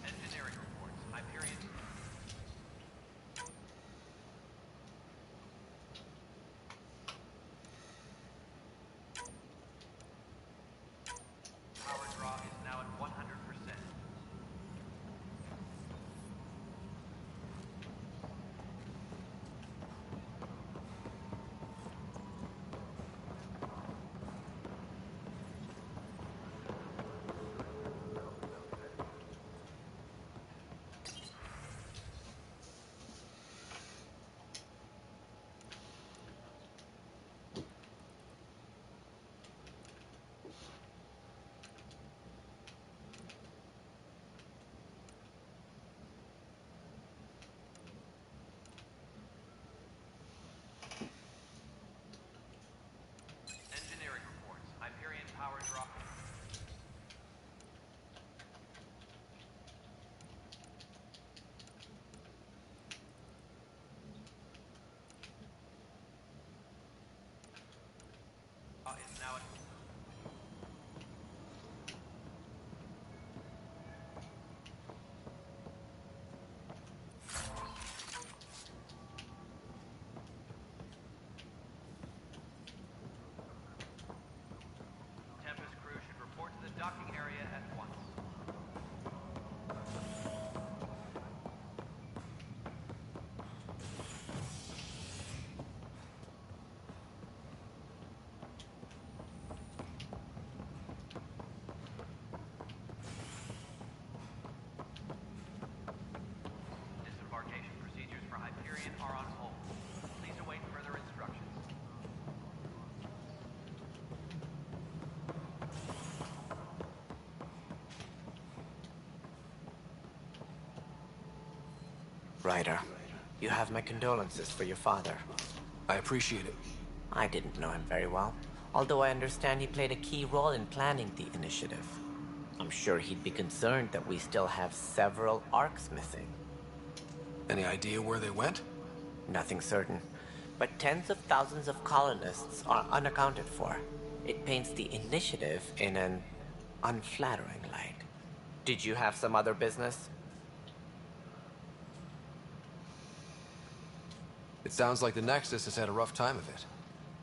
Engineering reports. Hyperion. Power draw is now at 100%. Engineering reports. Hyperion power drop. Is now at Tempest crew should report to the docking area at once. Disembarkation procedures for Hyperion are on hold. Please await further instructions. Ryder, you have my condolences for your father. I appreciate it. I didn't know him very well, although I understand he played a key role in planning the initiative. I'm sure he'd be concerned that we still have several arcs missing. Any idea where they went? Nothing certain, but tens of thousands of colonists are unaccounted for. It paints the initiative in an unflattering light. Did you have some other business? It sounds like the Nexus has had a rough time of it.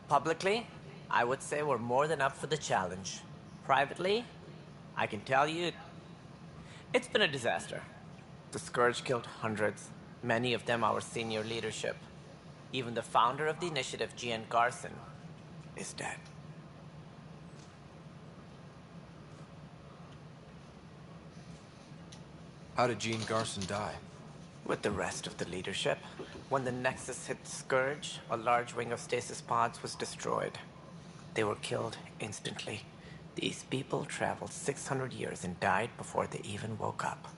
Publicly, I would say we're more than up for the challenge. Privately, I can tell you, it's been a disaster. The Scourge killed hundreds, many of them our senior leadership. Even the founder of the initiative, Gian Garson, is dead. How did Jean Garson die? With the rest of the leadership. When the Nexus hit Scourge, a large wing of stasis pods was destroyed. They were killed instantly. These people traveled 600 years and died before they even woke up.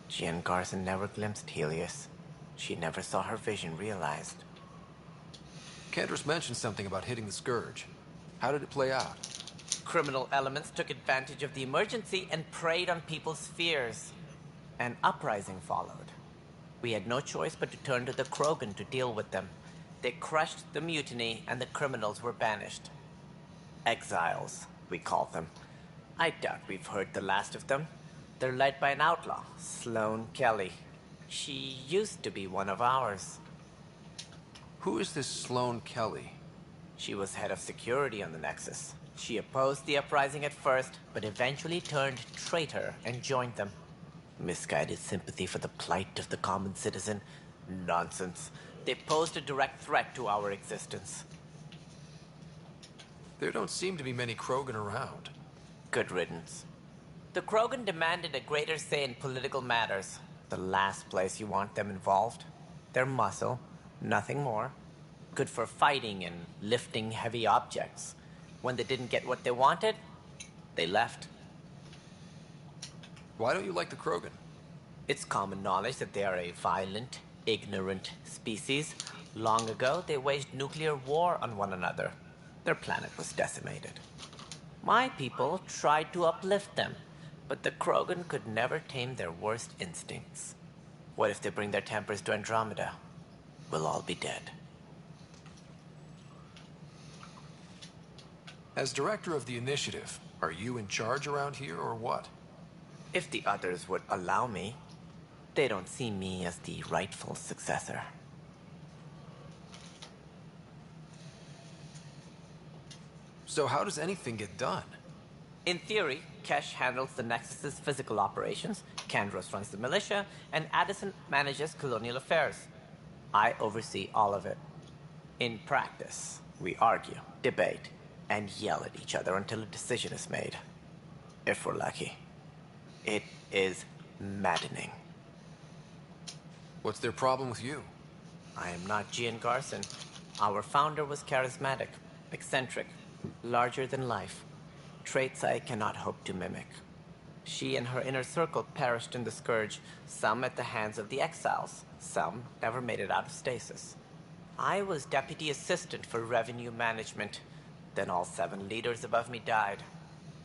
Jean Garson never glimpsed Helios. She never saw her vision realized. Kendris mentioned something about hitting the Scourge. How did it play out? Criminal elements took advantage of the emergency and preyed on people's fears. An uprising followed. We had no choice but to turn to the Krogan to deal with them. They crushed the mutiny and the criminals were banished. Exiles, we call them. I doubt we've heard the last of them. They're led by an outlaw, Sloane Kelly. She used to be one of ours. Who is this Sloane Kelly? She was head of security on the Nexus. She opposed the uprising at first, but eventually turned traitor and joined them. Misguided sympathy for the plight of the common citizen? Nonsense. They posed a direct threat to our existence. There don't seem to be many Krogan around. Good riddance. The Krogan demanded a greater say in political matters. The last place you want them involved. They're muscle, nothing more. Good for fighting and lifting heavy objects. When they didn't get what they wanted, they left. Why don't you like the Krogan? It's common knowledge that they are a violent, ignorant species. Long ago, they waged nuclear war on one another. Their planet was decimated. My people tried to uplift them, but the Krogan could never tame their worst instincts. What if they bring their tempers to Andromeda? We'll all be dead. As director of the initiative, are you in charge around here or what? If the others would allow me, they don't see me as the rightful successor. So how does anything get done? In theory, Kesh handles the Nexus's physical operations, Kandros runs the militia, and Addison manages colonial affairs. I oversee all of it. In practice, we argue, debate, and yell at each other until a decision is made. If we're lucky. It is maddening. What's their problem with you? I am not Jean Garson. Our founder was charismatic, eccentric, larger than life. Traits I cannot hope to mimic. She and her inner circle perished in the Scourge, some at the hands of the exiles, some never made it out of stasis. I was deputy assistant for revenue management. Then all 7 leaders above me died.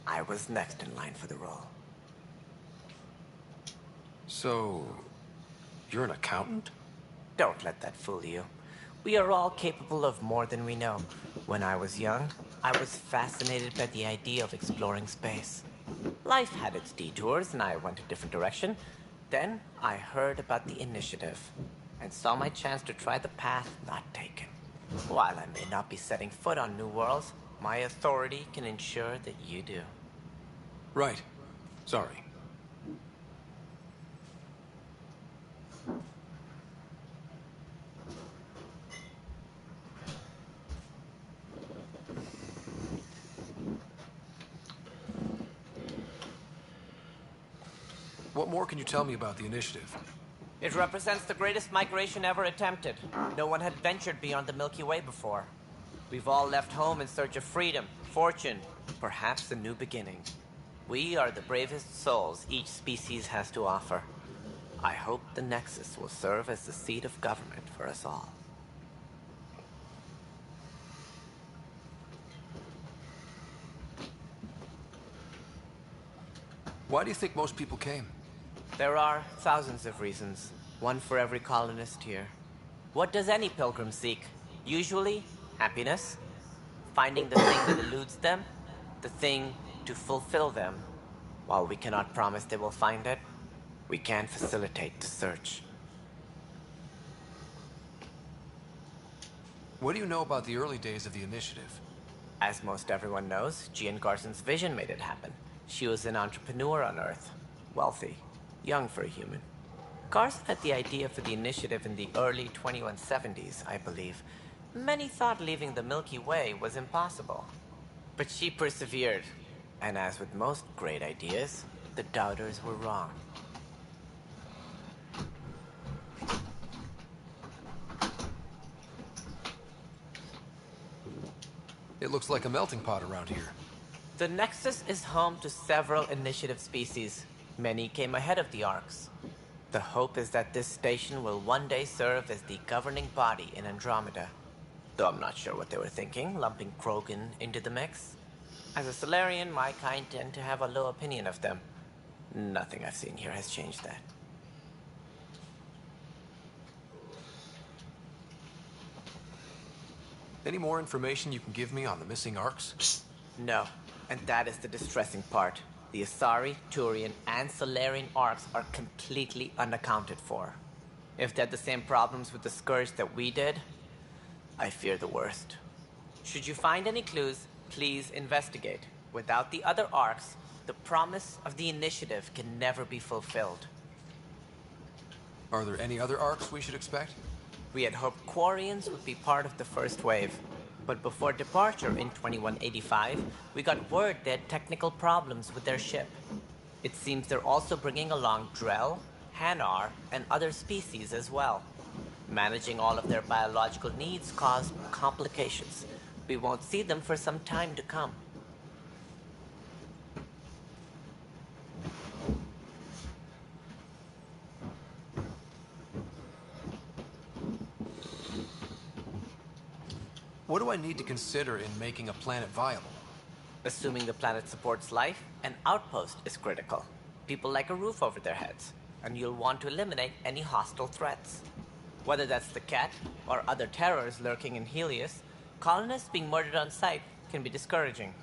I was next in line for the role. So, you're an accountant? Don't let that fool you. We are all capable of more than we know. When I was young, I was fascinated by the idea of exploring space. Life had its detours, and I went a different direction. Then I heard about the initiative, and saw my chance to try the path not taken. While I may not be setting foot on new worlds, my authority can ensure that you do. Right. Sorry. What more can you tell me about the initiative? It represents the greatest migration ever attempted. No one had ventured beyond the Milky Way before. We've all left home in search of freedom, fortune, perhaps a new beginning. We are the bravest souls each species has to offer. I hope the Nexus will serve as the seat of government for us all. Why do you think most people came? There are thousands of reasons, one for every colonist here. What does any pilgrim seek? Usually, happiness. Finding the thing that eludes them, the thing to fulfill them. While we cannot promise they will find it, we can facilitate the search. What do you know about the early days of the initiative? As most everyone knows, Jean Garson's vision made it happen. She was an entrepreneur on Earth, wealthy, young for a human. Garson had the idea for the initiative in the early 2170s, I believe. Many thought leaving the Milky Way was impossible. But she persevered, and as with most great ideas, the doubters were wrong. It looks like a melting pot around here. The Nexus is home to several initiative species. Many came ahead of the Arks. The hope is that this station will one day serve as the governing body in Andromeda. Though I'm not sure what they were thinking, lumping Krogan into the mix. As a Solarian, my kind tend to have a low opinion of them. Nothing I've seen here has changed that. Any more information you can give me on the missing Arks? No, and that is the distressing part. The Asari, Turian, and Solarian Arks are completely unaccounted for. If they had the same problems with the Scourge that we did, I fear the worst. Should you find any clues, please investigate. Without the other Arks, the promise of the Initiative can never be fulfilled. Are there any other Arks we should expect? We had hoped Quarians would be part of the first wave. But before departure in 2185, we got word they had technical problems with their ship. It seems they're also bringing along Drell, Hanar, and other species as well. Managing all of their biological needs caused complications. We won't see them for some time to come. What do I need to consider in making a planet viable? Assuming the planet supports life, an outpost is critical. People like a roof over their heads, and you'll want to eliminate any hostile threats. Whether that's the Cat or other terrors lurking in Helios, colonists being murdered on sight can be discouraging.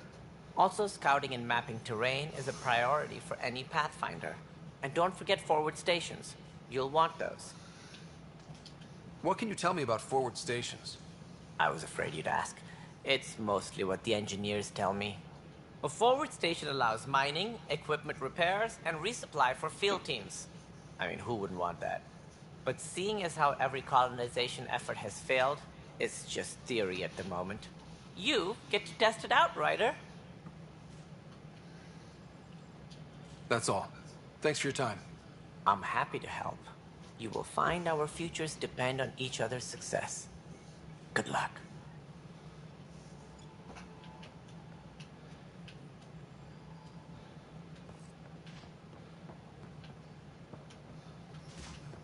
Also, scouting and mapping terrain is a priority for any Pathfinder. And don't forget forward stations. You'll want those. What can you tell me about forward stations? I was afraid you'd ask. It's mostly what the engineers tell me. A forward station allows mining, equipment repairs, and resupply for field teams. I mean, who wouldn't want that? But seeing as how every colonization effort has failed, it's just theory at the moment. You get to test it out, Ryder. That's all. Thanks for your time. I'm happy to help. You will find our futures depend on each other's success. Good luck.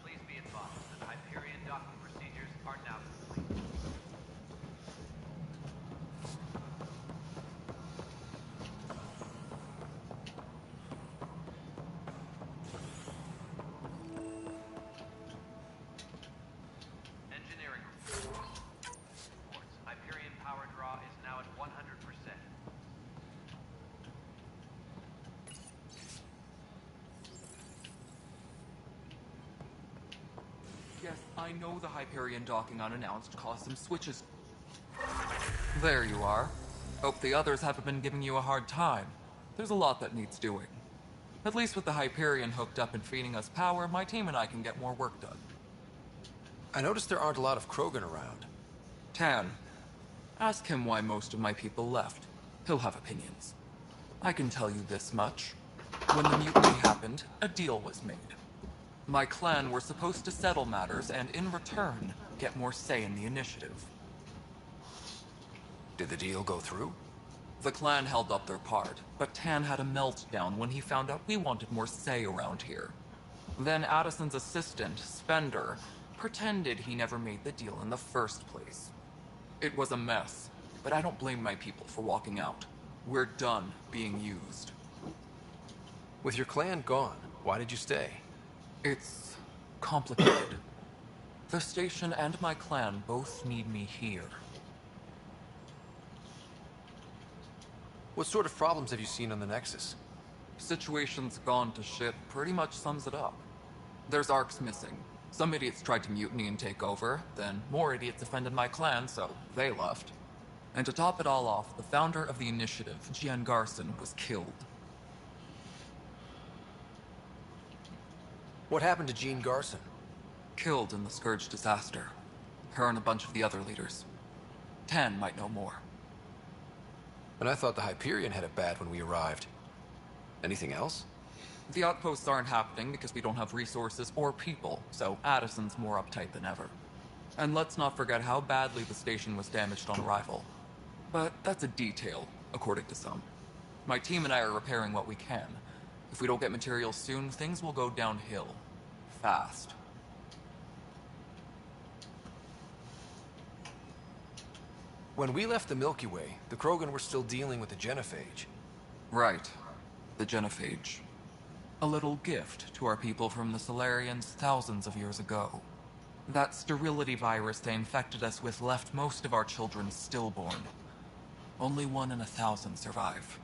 Please be advised that Hyperion docking procedures are now complete. Engineering reports. Hyperion power draw is now at 100%. Yes, I know the Hyperion docking unannounced caused some switches. There you are. Hope the others haven't been giving you a hard time. There's a lot that needs doing. At least with the Hyperion hooked up and feeding us power, my team and I can get more work done. I noticed there aren't a lot of Krogan around. Tan. Ask him why most of my people left. He'll have opinions. I can tell you this much. When the mutiny happened, a deal was made. My clan were supposed to settle matters and, in return, get more say in the initiative. Did the deal go through? The clan held up their part, but Tan had a meltdown when he found out we wanted more say around here. Then Addison's assistant, Spender, pretended he never made the deal in the first place. It was a mess, but I don't blame my people for walking out. We're done being used. With your clan gone, why did you stay? It's complicated. The station and my clan both need me here. What sort of problems have you seen on the Nexus? Situation's gone to shit pretty much sums it up. There's Arks missing. Some idiots tried to mutiny and take over, then more idiots offended my clan, so they left. And to top it all off, the founder of the initiative, Gian Garson, was killed. What happened to Jean Garson? Killed in the Scourge disaster. Her and a bunch of the other leaders. Tan might know more. And I thought the Hyperion had it bad when we arrived. Anything else? The outposts aren't happening because we don't have resources or people, so Addison's more uptight than ever. And let's not forget how badly the station was damaged on arrival. But that's a detail, according to some. My team and I are repairing what we can. If we don't get materials soon, things will go downhill. Fast. When we left the Milky Way, the Krogan were still dealing with the genophage. Right. The genophage. A little gift to our people from the Solarians thousands of years ago. That sterility virus they infected us with left most of our children stillborn. Only 1 in 1,000 survive.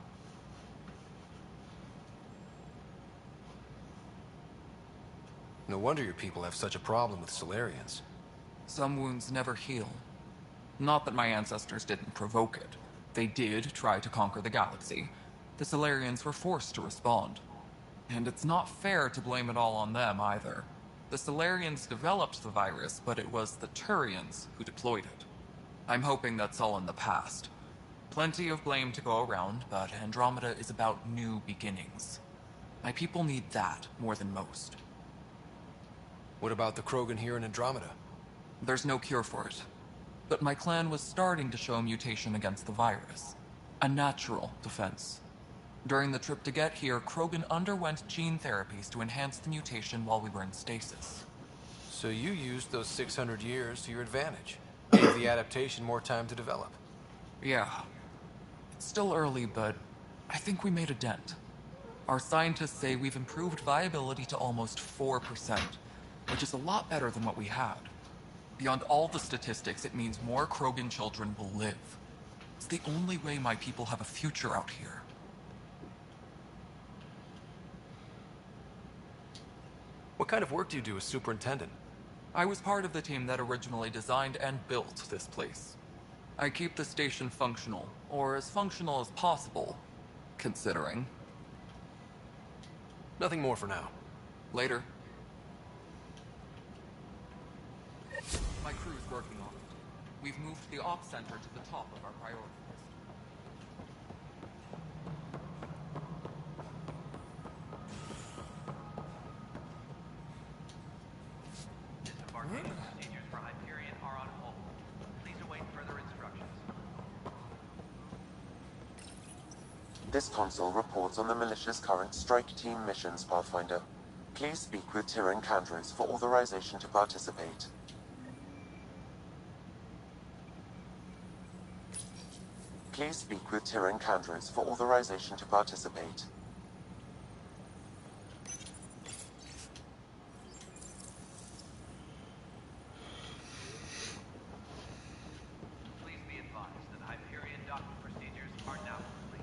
No wonder your people have such a problem with Solarians. Some wounds never heal. Not that my ancestors didn't provoke it. They did try to conquer the galaxy. The Solarians were forced to respond. And it's not fair to blame it all on them, either. The Solarians developed the virus, but it was the Turians who deployed it. I'm hoping that's all in the past. Plenty of blame to go around, but Andromeda is about new beginnings. My people need that more than most. What about the Krogan here in Andromeda? There's no cure for it. But my clan was starting to show mutation against the virus. A natural defense. During the trip to get here, Krogan underwent gene therapies to enhance the mutation while we were in stasis. So you used those 600 years to your advantage. Gave the adaptation more time to develop. Yeah. It's still early, but I think we made a dent. Our scientists say we've improved viability to almost 4%, which is a lot better than what we had. Beyond all the statistics, it means more Krogan children will live. It's the only way my people have a future out here. What kind of work do you do as superintendent? I was part of the team that originally designed and built this place. I keep the station functional, or as functional as possible, considering. Nothing more for now. Later. My crew's working on it. We've moved the ops center to the top of our priority list. Disembarkation procedures for Hyperion are on hold. Please await further instructions. This console reports on the militia's current strike team missions, Pathfinder. Please speak with Tyrion Candres for authorization to participate. Please speak with Tyrion Candres for authorization to participate. Please be advised that Hyperion docking procedures are now complete.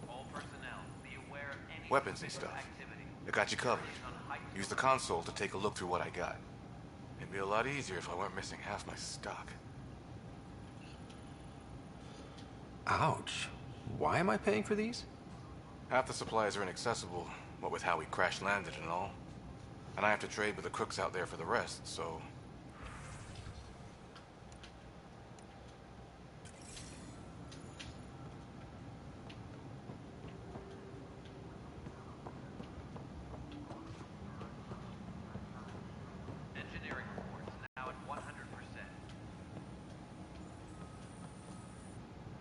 All personnel, be aware of any Weapons and suspicious stuff. activity. I got you covered. Use the console to take a look through what I got. It'd be a lot easier if I weren't missing half my stock. Ouch. Why am I paying for these? Half the supplies are inaccessible, what with how we crash landed and all. And I have to trade with the crooks out there for the rest, so... Engineering reports now at 100%.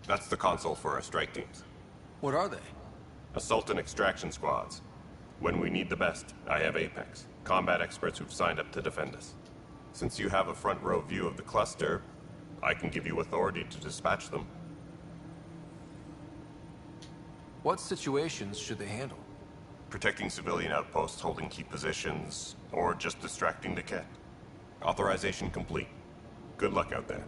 That's the console for our strike teams. What are they? Assault and extraction squads. When we need the best, I have Apex, combat experts who've signed up to defend us. Since you have a front row view of the cluster, I can give you authority to dispatch them. What situations should they handle? Protecting civilian outposts holding key positions, or just distracting the Ket. Authorization complete. Good luck out there.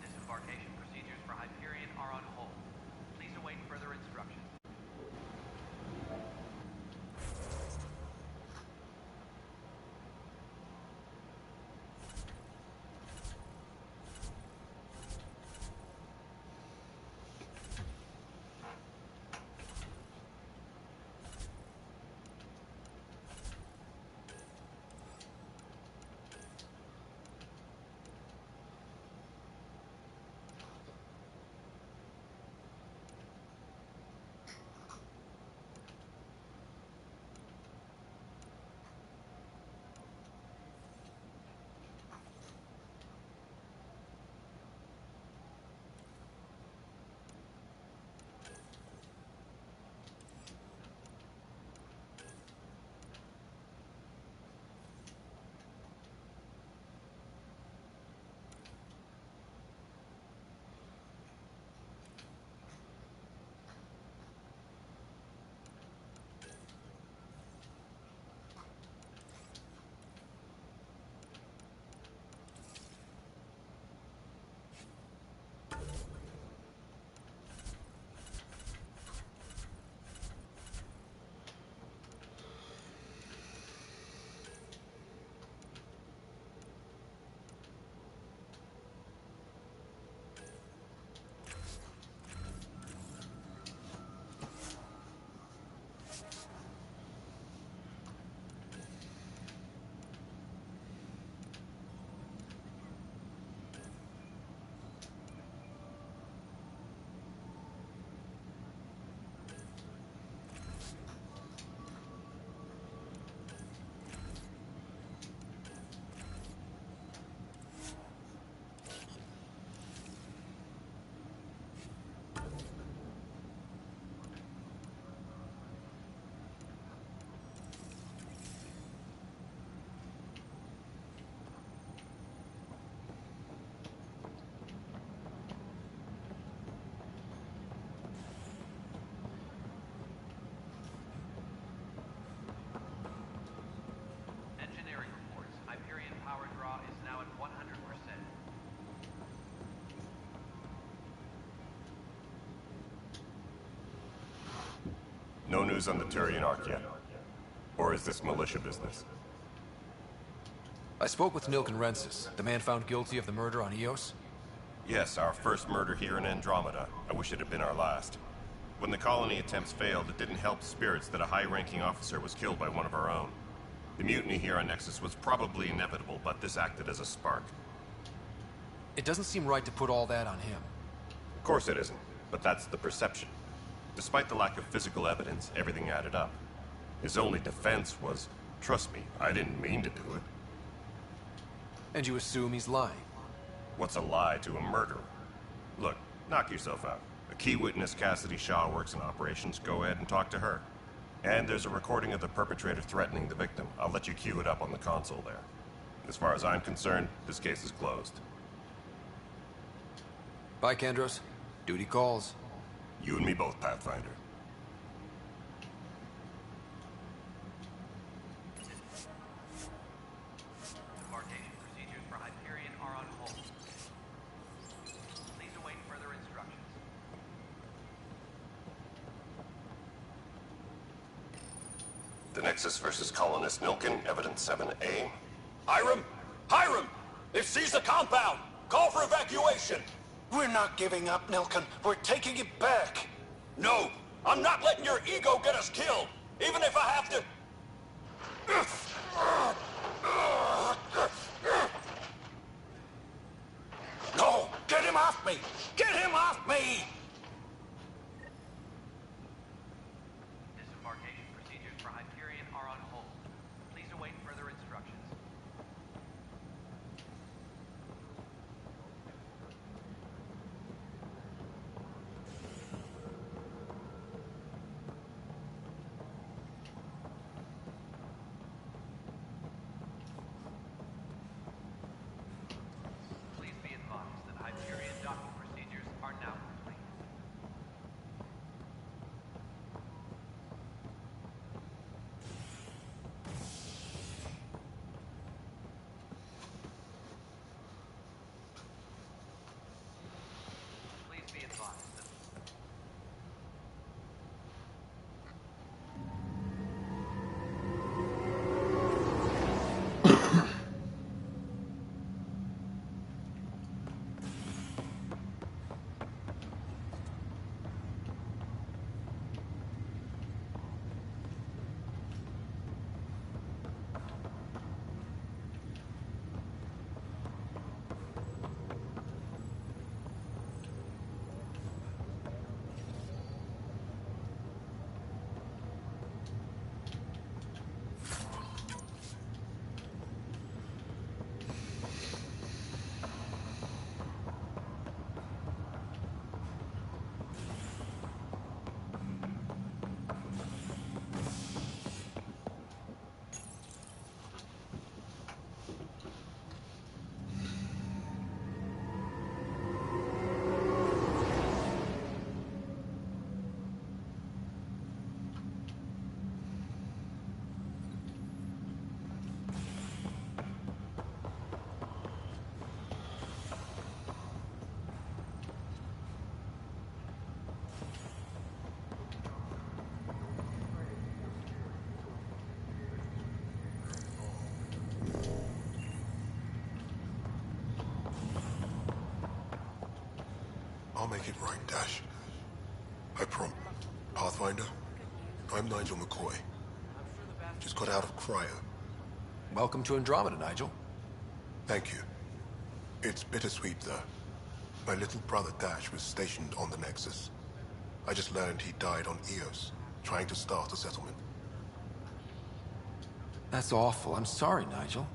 Disembarkation procedures for Hyperion are on hold. Please await further instructions. No news on the Turian Ark yet? Or is this militia business? I spoke with Nilkenrensis, the man found guilty of the murder on Eos. Yes, our first murder here in Andromeda. I wish it had been our last. When the colony attempts failed, it didn't help spirits that a high-ranking officer was killed by one of our own. The mutiny here on Nexus was probably inevitable, but this acted as a spark. It doesn't seem right to put all that on him. Of course it isn't, but that's the perception. Despite the lack of physical evidence, everything added up. His only defense was, trust me, I didn't mean to do it. And you assume he's lying? What's a lie to a murderer? Look, knock yourself out. A key witness, Cassidy Shaw, works in operations. Go ahead and talk to her. And there's a recording of the perpetrator threatening the victim. I'll let you cue it up on the console there. As far as I'm concerned, this case is closed. Bye, Kandros. Duty calls. You and me both, Pathfinder. Embarkation procedures for Hyperion are on hold. Please await further instructions. The Nexus versus Colonist Nilken, Evidence 7A. Hiram! Hiram! They've seized the compound! Call for evacuation! We're not giving up, Nilken. We're taking it back. No! I'm not letting your ego get us killed! Even if I have to... No! Get him off me! Get him off me! Disembarkation procedures for Hyperion are on hold. Please await further instructions. Please be advised that Hyperion docking procedures are now complete. Please be advised that I'll make it right, Dash. I prom. Pathfinder, I'm Nigel McCoy. Just got out of cryo. Welcome to Andromeda, Nigel. Thank you. It's bittersweet, though. My little brother Dash was stationed on the Nexus. I just learned he died on Eos, trying to start a settlement. That's awful. I'm sorry, Nigel.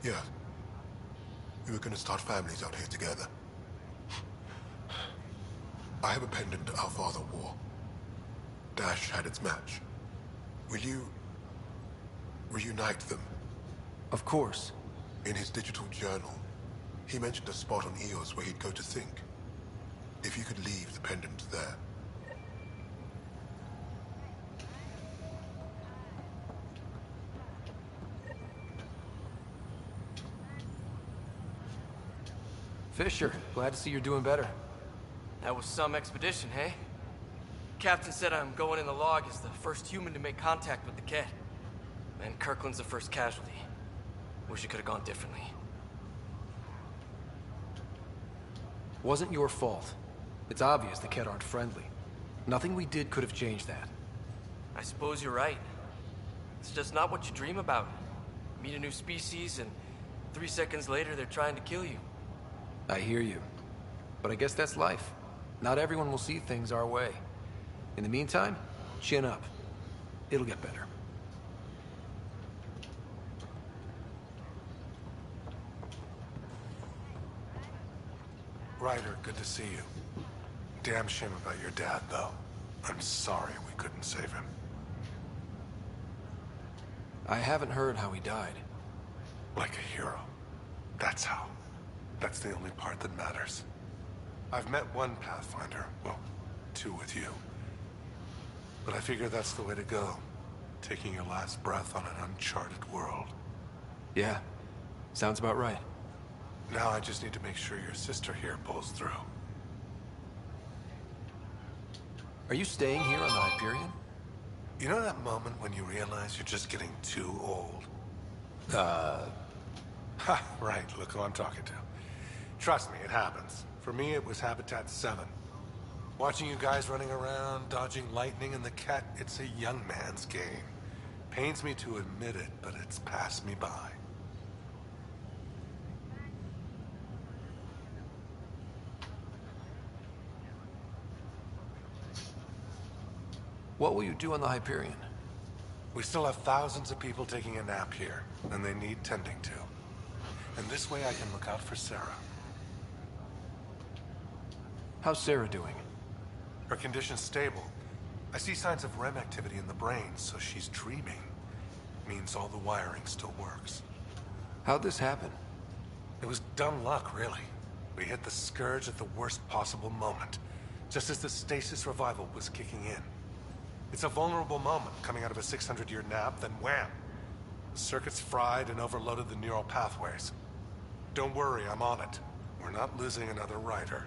Yeah. We were gonna start families out here together. I have a pendant our father wore. Dash had its match. Will you... reunite them? Of course. In his digital journal, he mentioned a spot on Eos where he'd go to think. If you could leave the pendant there. Fisher, glad to see you're doing better. That was some expedition, hey? captain said I'm going in the log as the first human to make contact with the Ket. And Kirkland's the first casualty. Wish it could have gone differently. Wasn't your fault. It's obvious the Ket aren't friendly. Nothing we did could have changed that. I suppose you're right. It's just not what you dream about. Meet a new species and 3 seconds later they're trying to kill you. I hear you. But I guess that's life. Not everyone will see things our way. In the meantime, chin up. It'll get better. Ryder, good to see you. Damn shame about your dad, though. I'm sorry we couldn't save him. I haven't heard how he died. Like a hero. That's how. That's the only part that matters. I've met one Pathfinder. Well, 2 with you. But I figure that's the way to go. Taking your last breath on an uncharted world. Yeah. Sounds about right. Now I just need to make sure your sister here pulls through. Are you staying here on the Hyperion? You know that moment when you realize you're just getting too old? Ha, right, look who I'm talking to. Trust me, it happens. For me, it was Habitat 7. Watching you guys running around, dodging lightning and the Ket, it's a young man's game. Pains me to admit it, but it's passed me by. What will you do on the Hyperion? We still have thousands of people taking a nap here, and they need tending to. And this way I can look out for Sarah. How's Sarah doing? Her condition's stable. I see signs of REM activity in the brain, so she's dreaming. Means all the wiring still works. How'd this happen? It was dumb luck, really. We hit the Scourge at the worst possible moment, just as the stasis revival was kicking in. It's a vulnerable moment coming out of a 600-year nap, then wham! The circuits fried and overloaded the neural pathways. Don't worry, I'm on it. We're not losing another rider.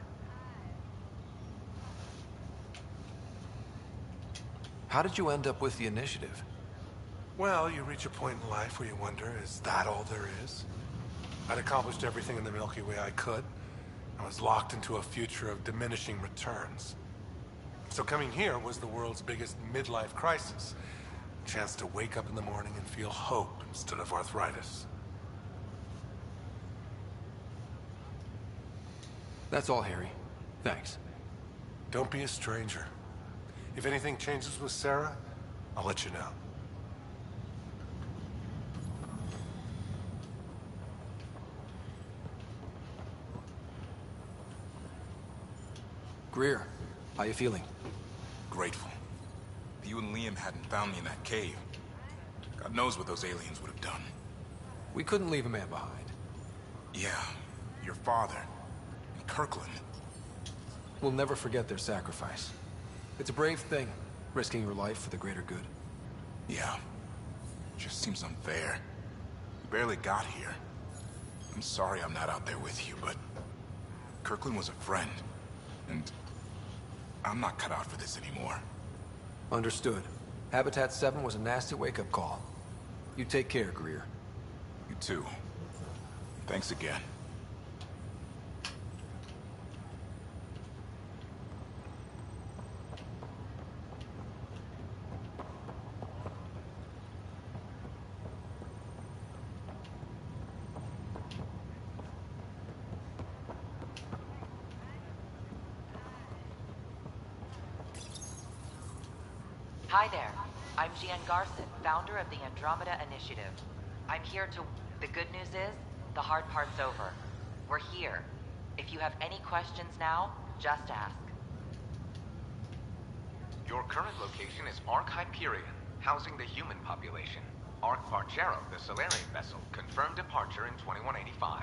How did you end up with the initiative? Well, you reach a point in life where you wonder, is that all there is? I'd accomplished everything in the Milky Way I could. I was locked into a future of diminishing returns. So coming here was the world's biggest midlife crisis. A chance to wake up in the morning and feel hope instead of arthritis. That's all, Harry. Thanks. Don't be a stranger. If anything changes with Sarah, I'll let you know. Greer, how you feeling? Grateful. If you and Liam hadn't found me in that cave, God knows what those aliens would have done. We couldn't leave a man behind. Yeah, your father, and Kirkland. We'll never forget their sacrifice. It's a brave thing, risking your life for the greater good. Yeah. Just seems unfair. We barely got here. I'm sorry I'm not out there with you, but Kirkland was a friend, and I'm not cut out for this anymore. Understood. Habitat 7 was a nasty wake-up call. You take care, Greer. You too. Thanks again. Hi there. I'm Jeanne Garson, founder of the Andromeda Initiative. I'm here to... The good news is, the hard part's over. We're here. If you have any questions now, just ask. Your current location is Ark Hyperion, housing the human population. Ark Barchero, the Solarian vessel, confirmed departure in 2185.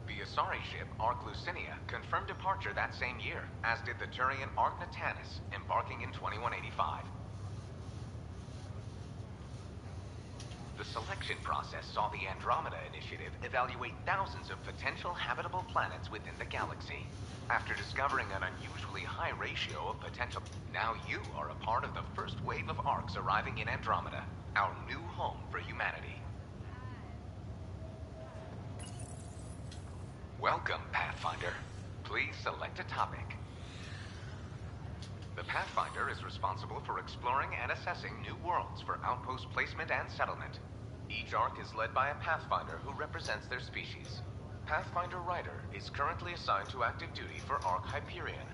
The Asari ship, Ark Lucinia, confirmed departure that same year, as did the Turian Ark Natanus, embarking in 2185. The The selection process saw the Andromeda Initiative evaluate thousands of potential habitable planets within the galaxy. After discovering an unusually high ratio of potential, now you are a part of the first wave of ARCs arriving in Andromeda, our new home for humanity. Welcome, Pathfinder. Please select a topic. The Pathfinder is responsible for exploring and assessing new worlds for outpost placement and settlement. Each ARC is led by a Pathfinder who represents their species. Pathfinder Ryder is currently assigned to active duty for ARC Hyperion.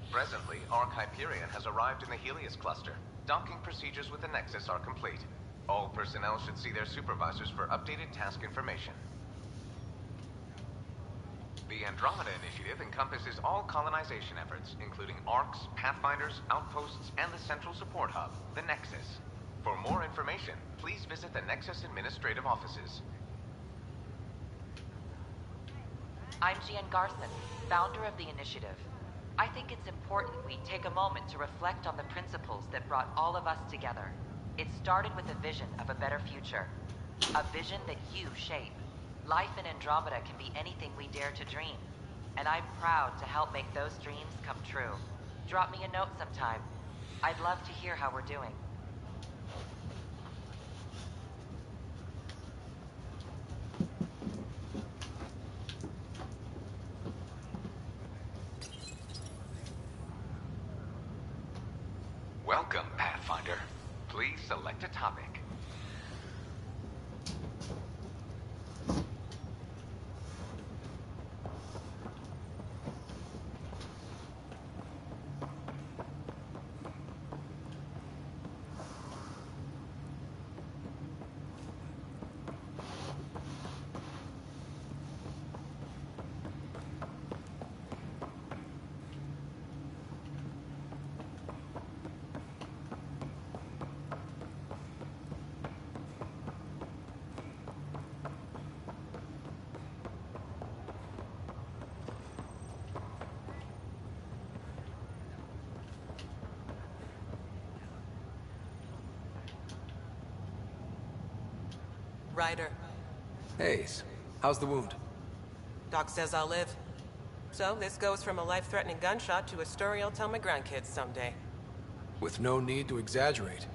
Presently, ARC Hyperion has arrived in the Helios cluster. Docking procedures with the Nexus are complete. All personnel should see their supervisors for updated task information. The Andromeda Initiative encompasses all colonization efforts, including ARCs, Pathfinders, outposts, and the central support hub, the Nexus. For more information, please visit the Nexus Administrative Offices. I'm Gian Garson, founder of the initiative. I think it's important we take a moment to reflect on the principles that brought all of us together. It started with a vision of a better future. A vision that you shape. Life in Andromeda can be anything we dare to dream. And I'm proud to help make those dreams come true. Drop me a note sometime. I'd love to hear how we're doing. Welcome, Pathfinder. Please select a topic. Ryder. Hayes, how's the wound? Doc says I'll live. So this goes from a life-threatening gunshot to a story I'll tell my grandkids someday. With no need to exaggerate.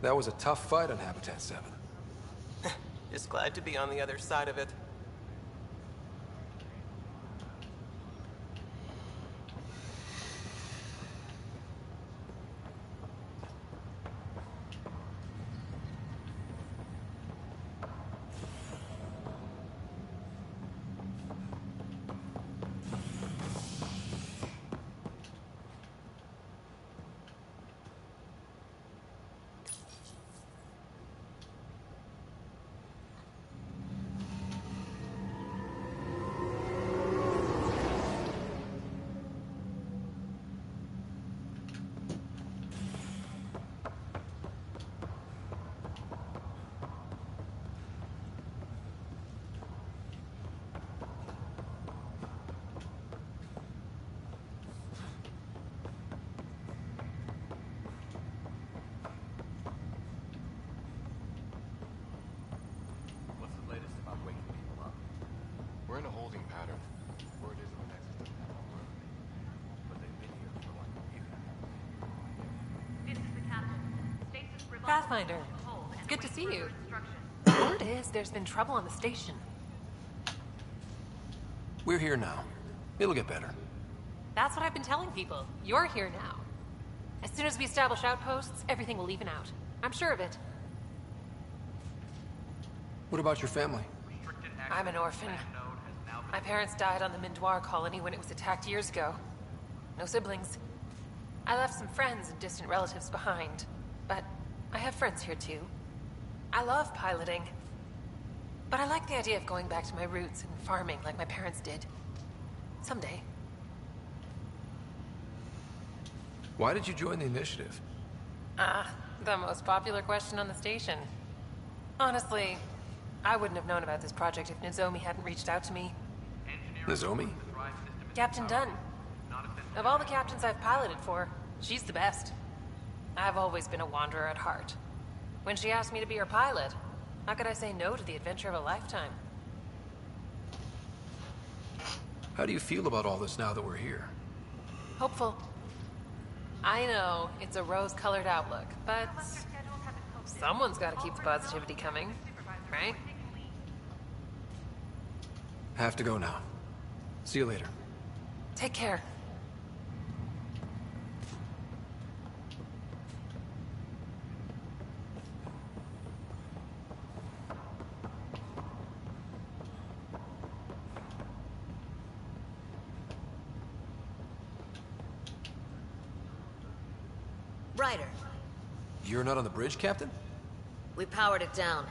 That was a tough fight on Habitat 7. Just glad to be on the other side of it. We're in a holding pattern. Word is the Nexus doesn't have a word. But they've been here for like a year. This is the captain. Stasis Pathfinder, good to see you. Word is there's been trouble on the station. We're here now. It'll get better. That's what I've been telling people. You're here now. As soon as we establish outposts, everything will even out. I'm sure of it. What about your family? I'm an orphan. My parents died on the Mindoir colony when it was attacked years ago. No siblings. I left some friends and distant relatives behind, but I have friends here too. I love piloting, but I like the idea of going back to my roots and farming like my parents did. Someday. Why did you join the initiative? The most popular question on the station. Honestly, I wouldn't have known about this project if Nozomi hadn't reached out to me. Nozomi? Captain Dunn. Of all the captains I've piloted for, she's the best. I've always been a wanderer at heart. When she asked me to be her pilot, how could I say no to the adventure of a lifetime? How do you feel about all this now that we're here? Hopeful. I know it's a rose-colored outlook, but someone's got to keep the positivity coming, right? Have to go now. See you later. Take care. Ryder, You're not on the bridge, Captain? we powered it down.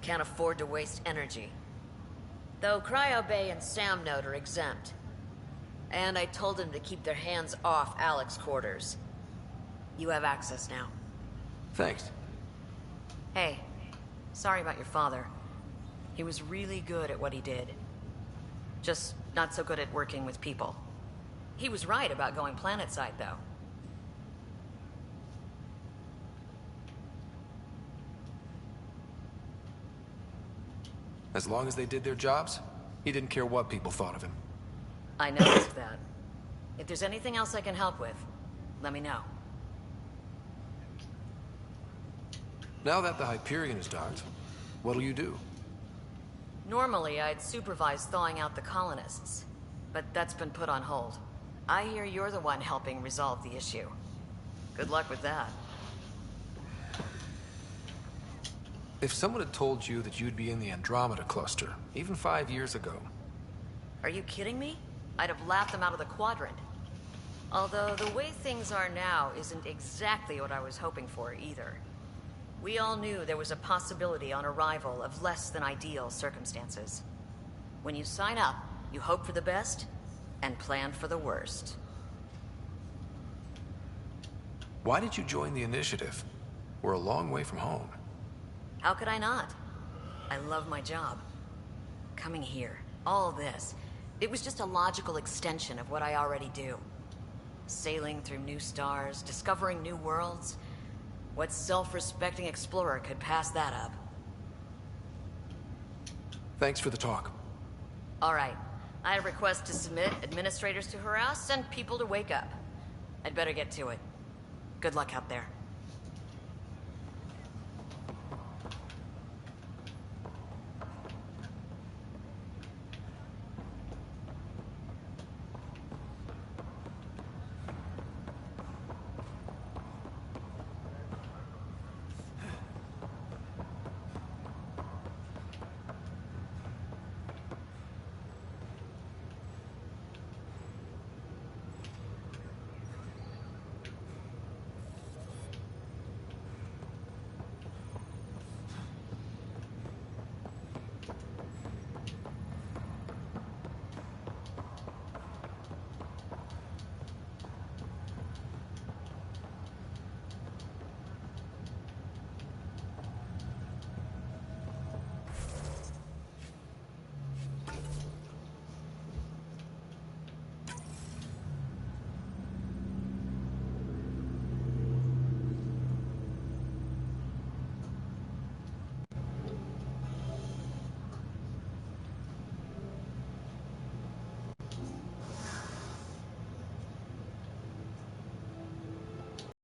Can't afford to waste energy. Though Cryo Bay and Sam Note are exempt. And I told them to keep their hands off Alec's quarters. You have access now. Thanks. Hey, sorry about your father. He was really good at what he did. Just not so good at working with people. He was right about going planetside, though. As long as they did their jobs, he didn't care what people thought of him. I noticed that. If there's anything else I can help with, let me know. Now that the Hyperion is docked, what'll you do? Normally, I'd supervise thawing out the colonists, but that's been put on hold. I hear you're the one helping resolve the issue. Good luck with that. If someone had told you that you'd be in the Andromeda cluster, even 5 years ago... Are you kidding me? I'd have laughed them out of the quadrant. Although the way things are now isn't exactly what I was hoping for either. We all knew there was a possibility on arrival of less than ideal circumstances. When you sign up, you hope for the best and plan for the worst. Why did you join the Initiative? We're a long way from home. How could I not? I love my job. Coming here, all this, it was just a logical extension of what I already do. Sailing through new stars, discovering new worlds. What self-respecting explorer could pass that up? Thanks for the talk. All right. I request to submit administrators to harass and people to wake up. I'd better get to it. Good luck out there.